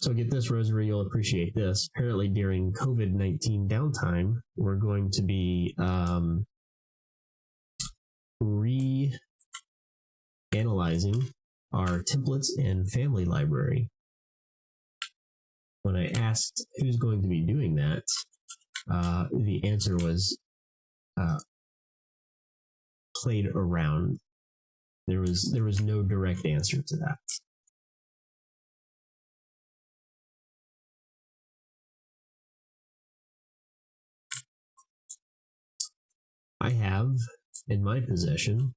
So get this, Rosary, you'll appreciate this. Apparently during COVID-19 downtime, we're going to be reanalyzing our templates and family library. When I asked who's going to be doing that, the answer was played around. There was no direct answer to that. I have in my possession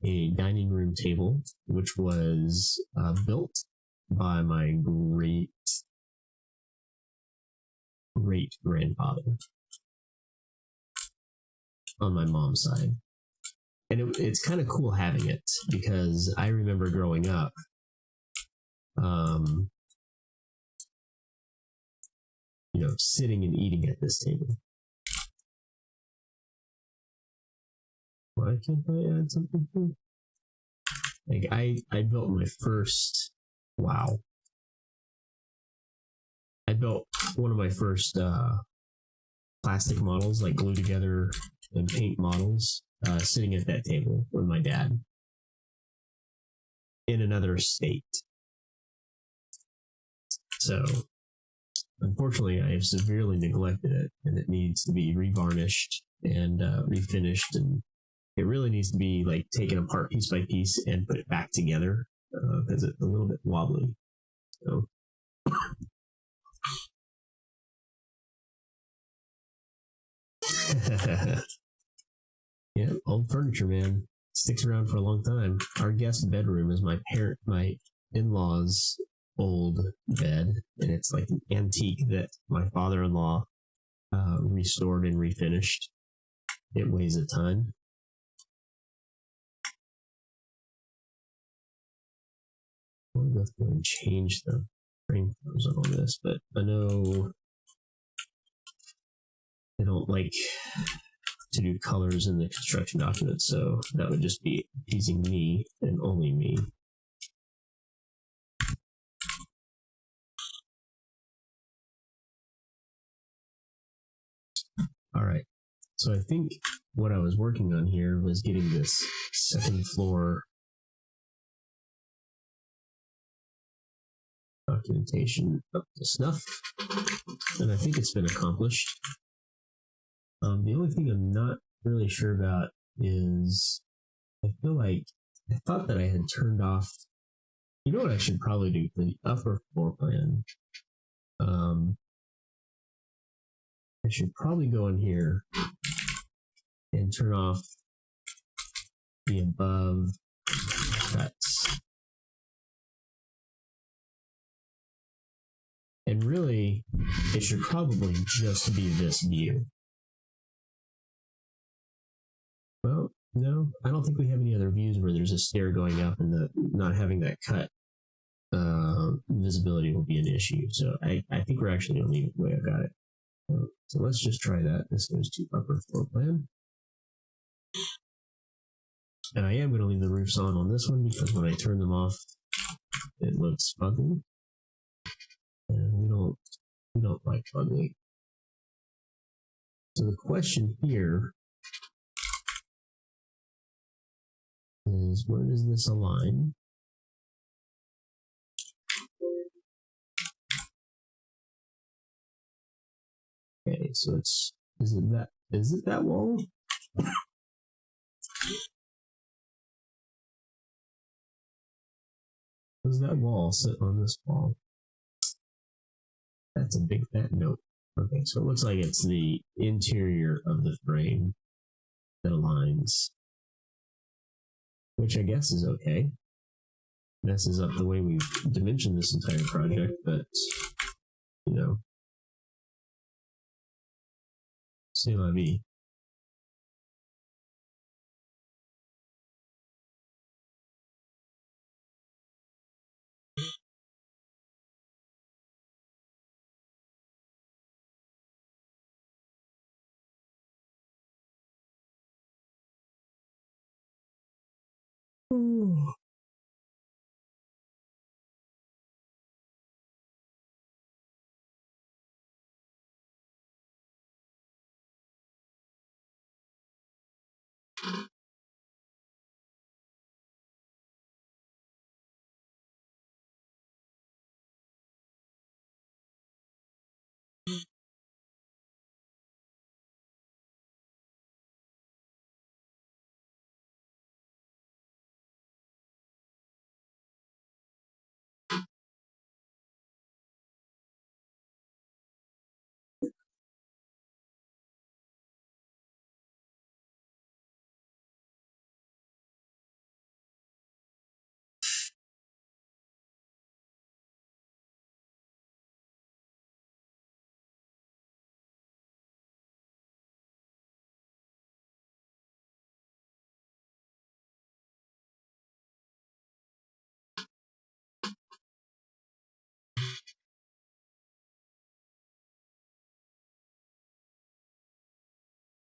a dining room table, which was built by my great grandfather on my mom's side. And it's kind of cool having it because I remember growing up, sitting and eating at this table. Why can't I add something here? Like I built my first, wow. I built one of my first plastic models, like glue together and paint models, sitting at that table with my dad in another state. So, unfortunately, I have severely neglected it, and it needs to be revarnished and refinished, and it really needs to be like taken apart piece by piece and put it back together because it's a little bit wobbly. So. Yeah, old furniture, man. Sticks around for a long time. Our guest bedroom is my in-laws' old bed, and it's like an antique that my father-in-law restored and refinished. It weighs a ton. I'm going to go through and change the frame colors on all this, but I know I don't like to do colors in the construction documents, so that would just be appeasing me and only me. All right, so I think what I was working on here was getting this second floor documentation up to snuff, and I think it's been accomplished. The only thing I'm not really sure about is I thought that I had turned off. You know what I should probably do for the upper floor plan? I should probably go in here and turn off the above cuts. And really, it should probably just be this view. Well, no, I don't think we have any other views where there's a stair going up and not having that cut. visibility will be an issue. So I think we're actually going to leave it the way I got it. So let's just try that. This goes to upper floor plan. And I am going to leave the roofs on this one because when I turn them off, it looks ugly. And we don't like ugly. So the question here is, where does this align? Okay, so is it that wall? Does that wall sit on this wall? That's a big fat note. Okay, so it looks like it's the interior of the frame that aligns, which I guess is okay. Messes up the way we've dimensioned this entire project, but you know, c'est la vie.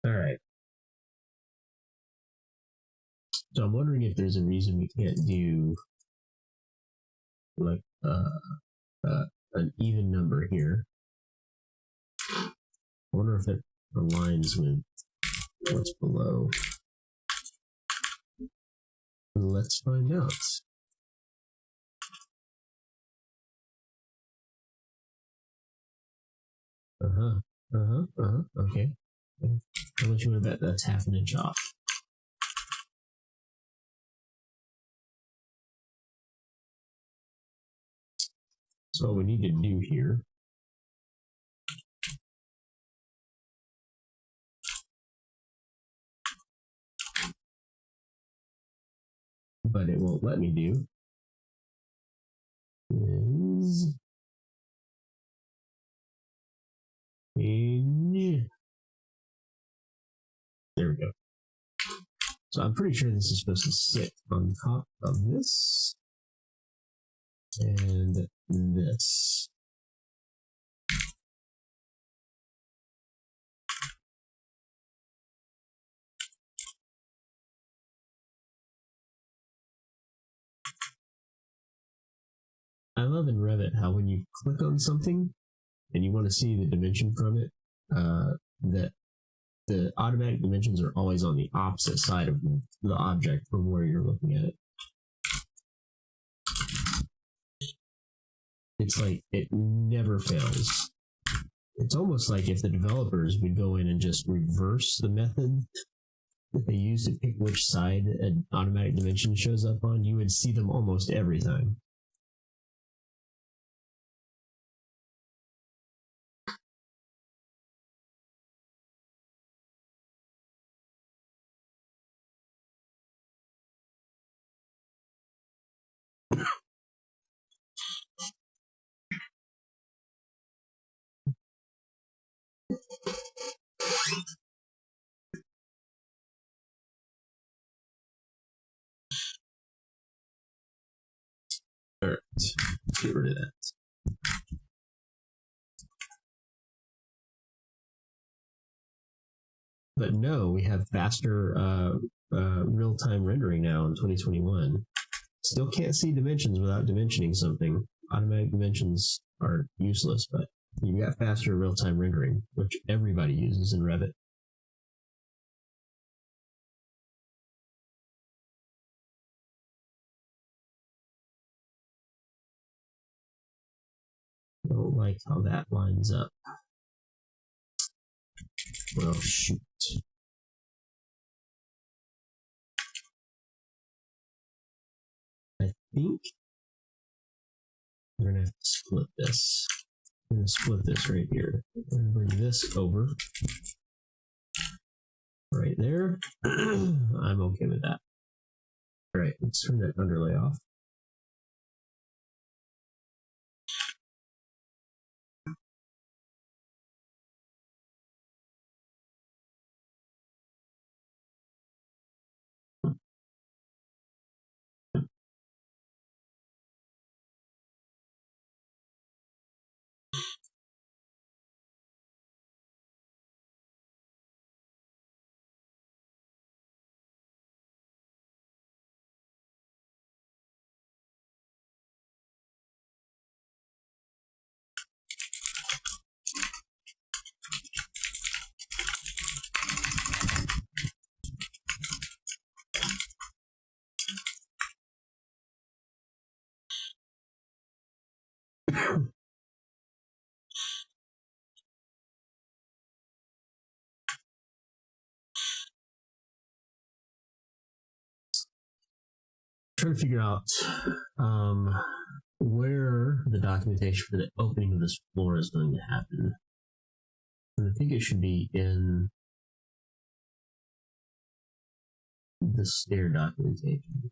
All right. So I'm wondering if there's a reason we can't do like an even number here. I wonder if it aligns with what's below. Let's find out. Okay. How much you want to bet that's half an inch off? So what we need to do here but it won't let me do is hinge. There we go. So I'm pretty sure this is supposed to sit on top of this and this. I love in Revit how when you click on something and you want to see the dimension from it, that the automatic dimensions are always on the opposite side of the object from where you're looking at it. It's like it never fails. It's almost like if the developers would go in and just reverse the method that they use to pick which side an automatic dimension shows up on, you would see them almost every time. All right, let's get rid of that. But no, we have faster real-time rendering now in 2021. Still can't see dimensions without dimensioning something. Automatic dimensions are useless, but you've got faster real-time rendering, which everybody uses in Revit. I don't like how that lines up. Well, shoot. I think we're going to have to split this. I'm going to split this right here. I'm going to bring this over. Right there. I'm okay with that. All right, let's turn that underlay off. Trying to figure out where the documentation for the opening of this floor is going to happen. And I think it should be in the stair documentation.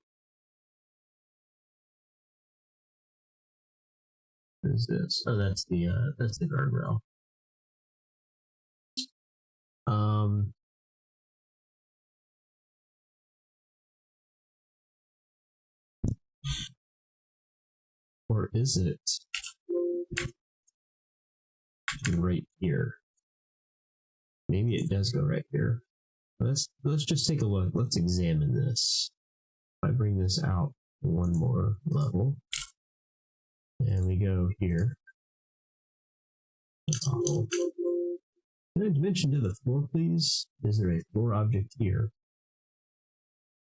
What is this? Oh, that's the guardrail. Or is it right here? Maybe it does go right here. Let's just take a look. Let's examine this. If I bring this out one more level, and we go here. Can I dimension to the floor, please? Is there a floor object here?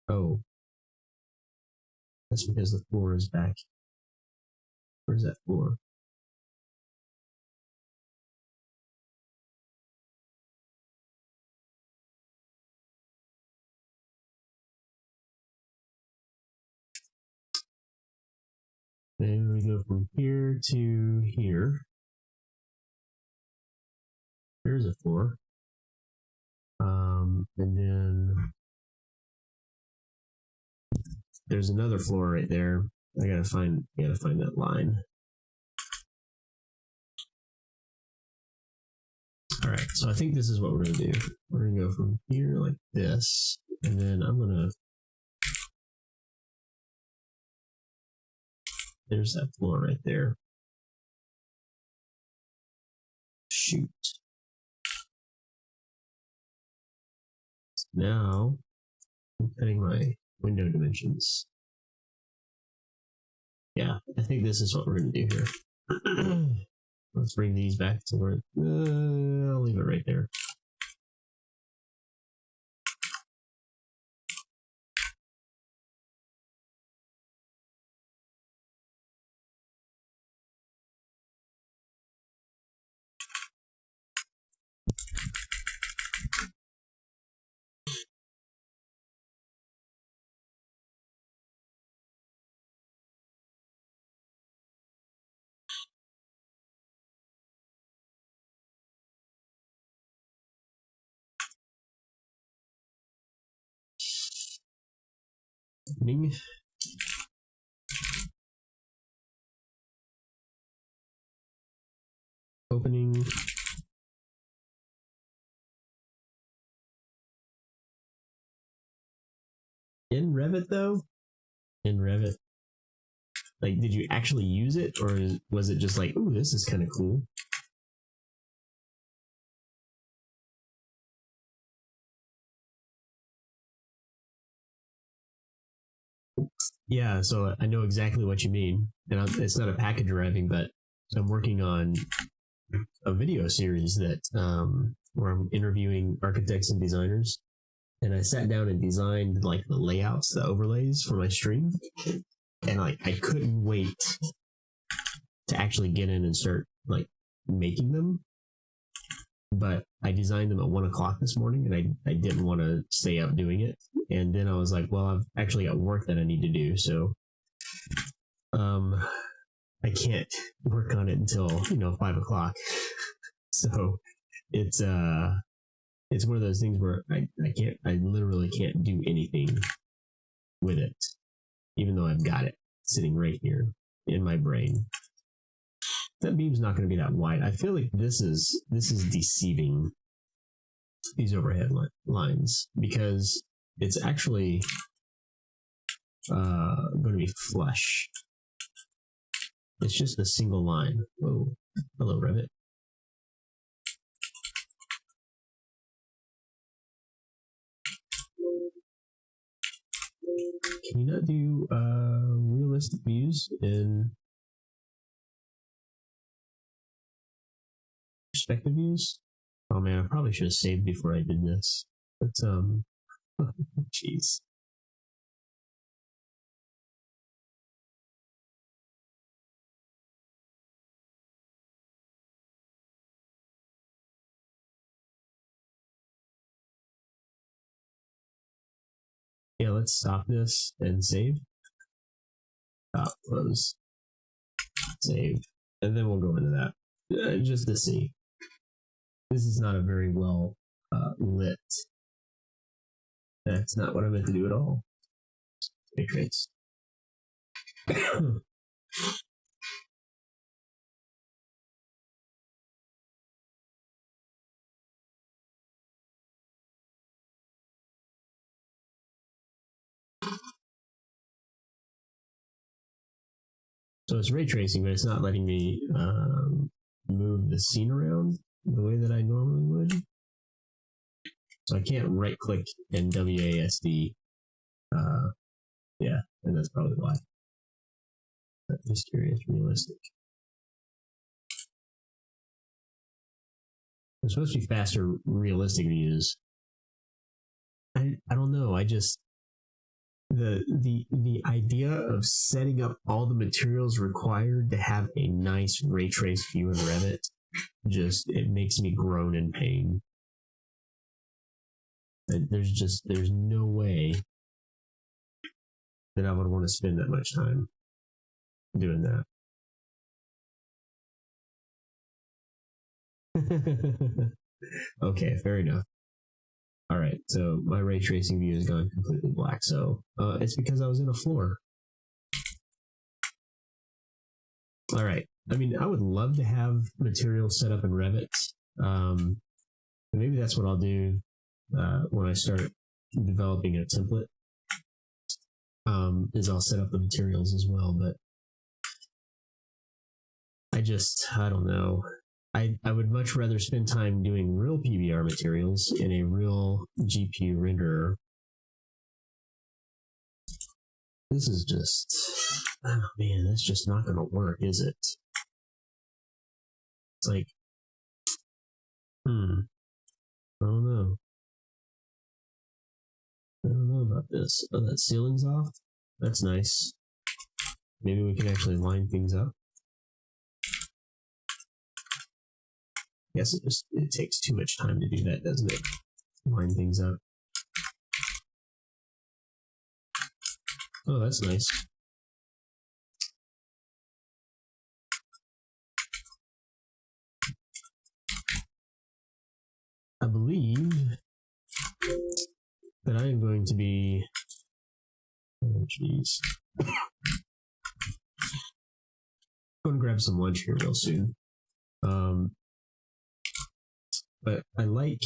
Oh, that's because the floor is back. Where's that floor? Then we go from here to here. There's a floor. And then there's another floor right there. I gotta find that line. All right, so I think this is what we're gonna do. We're gonna go from here like this, and then I'm gonna. There's that floor right there. Shoot. Now I'm cutting my window dimensions. Yeah, I think this is what we're going to do here. Let's bring these back to where I'll leave it right there. Opening. Opening. In Revit though? In Revit. Like, did you actually use it, or was it just like, ooh, this is kind of cool? Yeah, so I know exactly what you mean, and it's not a package driving, but I'm working on a video series that where I'm interviewing architects and designers, and I sat down and designed like the layouts, the overlays for my stream, and like I couldn't wait to actually get in and start like making them. But I designed them at 1 o'clock this morning, and I didn't want to stay up doing it. And then I was like, well, I've actually got work that I need to do, so I can't work on it until 5 o'clock. So it's one of those things where I literally can't do anything with it, even though I've got it sitting right here in my brain. That beam's not going to be that wide. I feel like this is deceiving, these overhead lines, because it's actually going to be flush. It's just a single line. Whoa, hello Revit. Can you not do realistic views in perspective views? Oh man, I probably should have saved before I did this. But jeez. Yeah, let's stop this and save. Stop, close, save, and then we'll go into that just to see. This is not a very well lit. That's not what I meant to do at all. Matrix. So it's ray tracing, but it's not letting me move the scene around the way that I normally would. So I can't right click and WASD. Yeah, and that's probably why. But just curious, realistic. It's supposed to be faster, realistic views. I don't know. I just the idea of setting up all the materials required to have a nice ray trace view in Revit, just it makes me groan in pain. There's no way that I would want to spend that much time doing that. Okay, fair enough. All right, so my ray tracing view has gone completely black. So it's because I was in a floor. All right. I mean, I would love to have materials set up in Revit. Maybe that's what I'll do when I start developing a template. Is I'll set up the materials as well, but I don't know. I would much rather spend time doing real PBR materials in a real GPU renderer. This is just, oh man, that's just not going to work, is it? It's like, I don't know. I don't know about this. Oh, that ceiling's off? That's nice. Maybe we can actually line things up. I guess it takes too much time to do that, doesn't it? Line things up. Oh, that's nice. I believe that I am going to be, oh jeez, I'm going to grab some lunch here real soon. But I like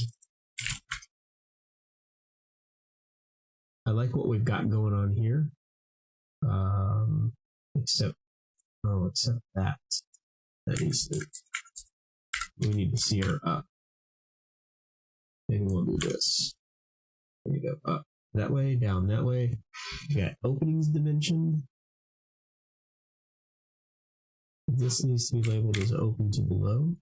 what we've got going on here. accept. I'll accept that. That means that we need to see her up. Maybe we'll do this. There you go. Up that way, down that way. We got openings dimension. This needs to be labeled as open to below.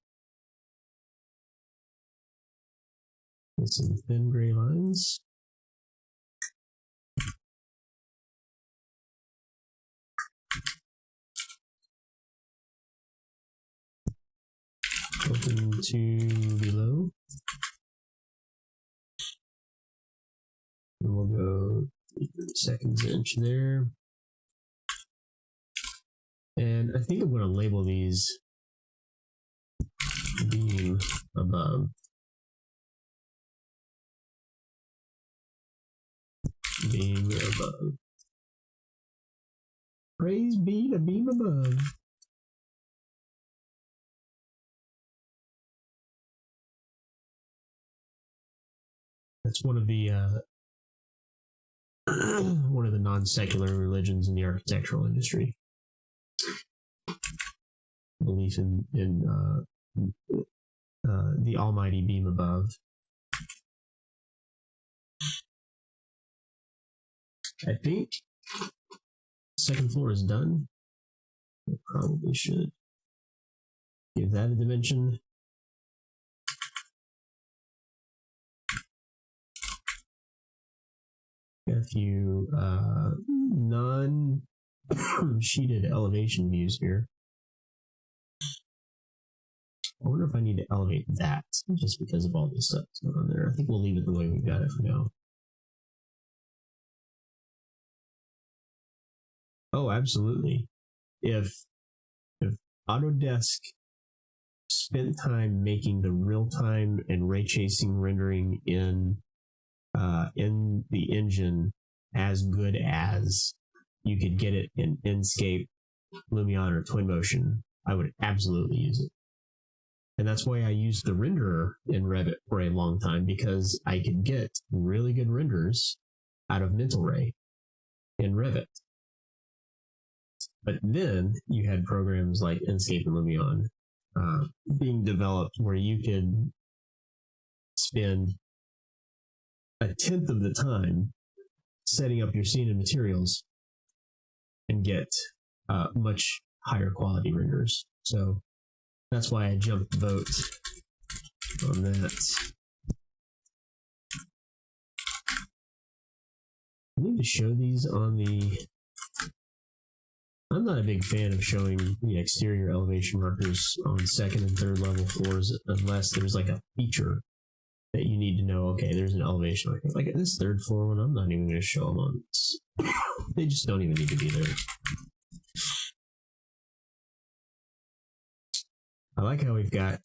With some thin gray lines. Open to below. And we'll go 30 seconds inch there. And I think I'm going to label these beam above. Beam above. Praise be to beam above. That's one of the non-secular religions in the architectural industry. Belief in the almighty beam above. I think second floor is done. I probably should give that a dimension. Got a few non-sheeted elevation views here. I wonder if I need to elevate that just because of all this stuff that's going on there. I think we'll leave it the way we've got it for now. Oh, absolutely. If Autodesk spent time making the real-time and ray tracing rendering in the engine as good as you could get it in Enscape, Lumion, or Twinmotion, I would absolutely use it. And that's why I used the renderer in Revit for a long time, because I could get really good renders out of Mental Ray in Revit. But then you had programs like Enscape and Lumion being developed where you could spend a tenth of the time setting up your scene and materials and get much higher quality renders. So that's why I jumped vote on that. I need to show these on the... I'm not a big fan of showing the exterior elevation markers on second and third level floors unless there's like a feature that you need to know, okay, there's an elevation marker. Like this third floor one, I'm not even going to show them on this. They just don't even need to be there. I like how we've got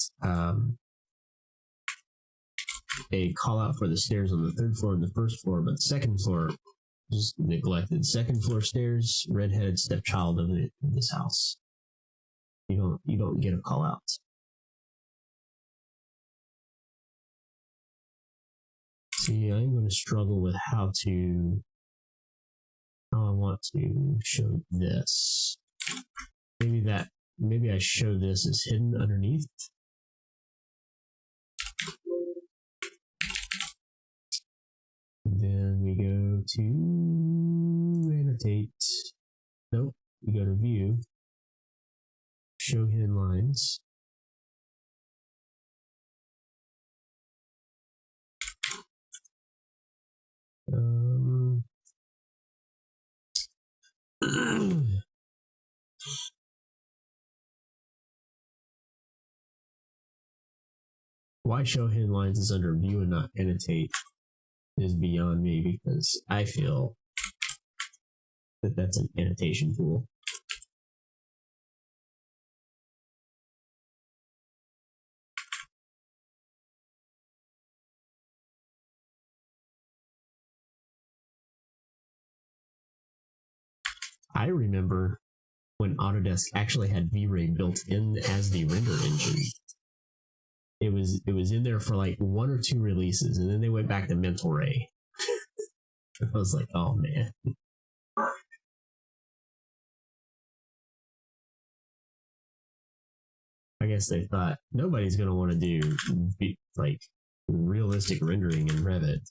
a call out for the stairs on the third floor and the first floor, but the second floor just neglected. Second floor stairs, redheaded stepchild of this house. You don't get a call out. See, I'm going to struggle with how I want to show this. Maybe I show this as hidden underneath. Then we go to annotate. Nope, we go to view, show hidden lines. Why show hidden lines is under view and not annotate is beyond me, because I feel that that's an annotation tool. I remember when Autodesk actually had V-Ray built in as the render engine. It was in there for like 1 or 2 releases, and then they went back to Mental Ray. I was like, oh man. I guess they thought nobody's going to want to do like realistic rendering in Revit.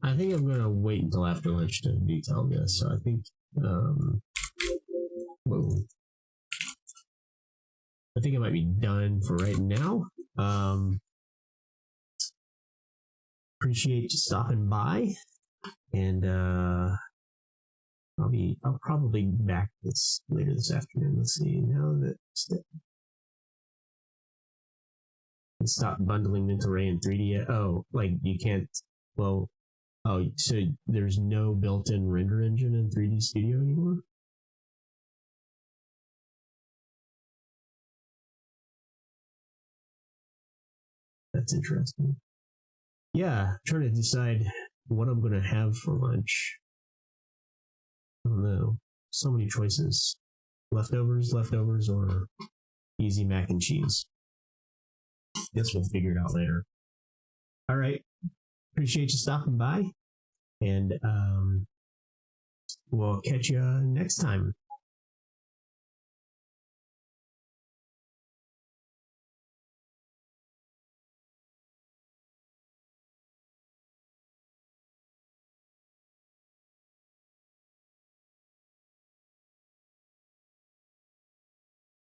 I think I'm gonna wait until after lunch to detail this. So I think, whoa, I think it might be done for right now. Appreciate you stopping by, and I'll probably be back later this afternoon. Let's see. Now that stop bundling mental ray and 3D. Oh, like you can't. Well, oh, so there's no built-in render engine in 3D Studio anymore? That's interesting. Yeah, trying to decide what I'm going to have for lunch. I don't know. So many choices. Leftovers, or easy mac and cheese. Guess we'll figure it out later. All right. Appreciate you stopping by. And we'll catch you next time.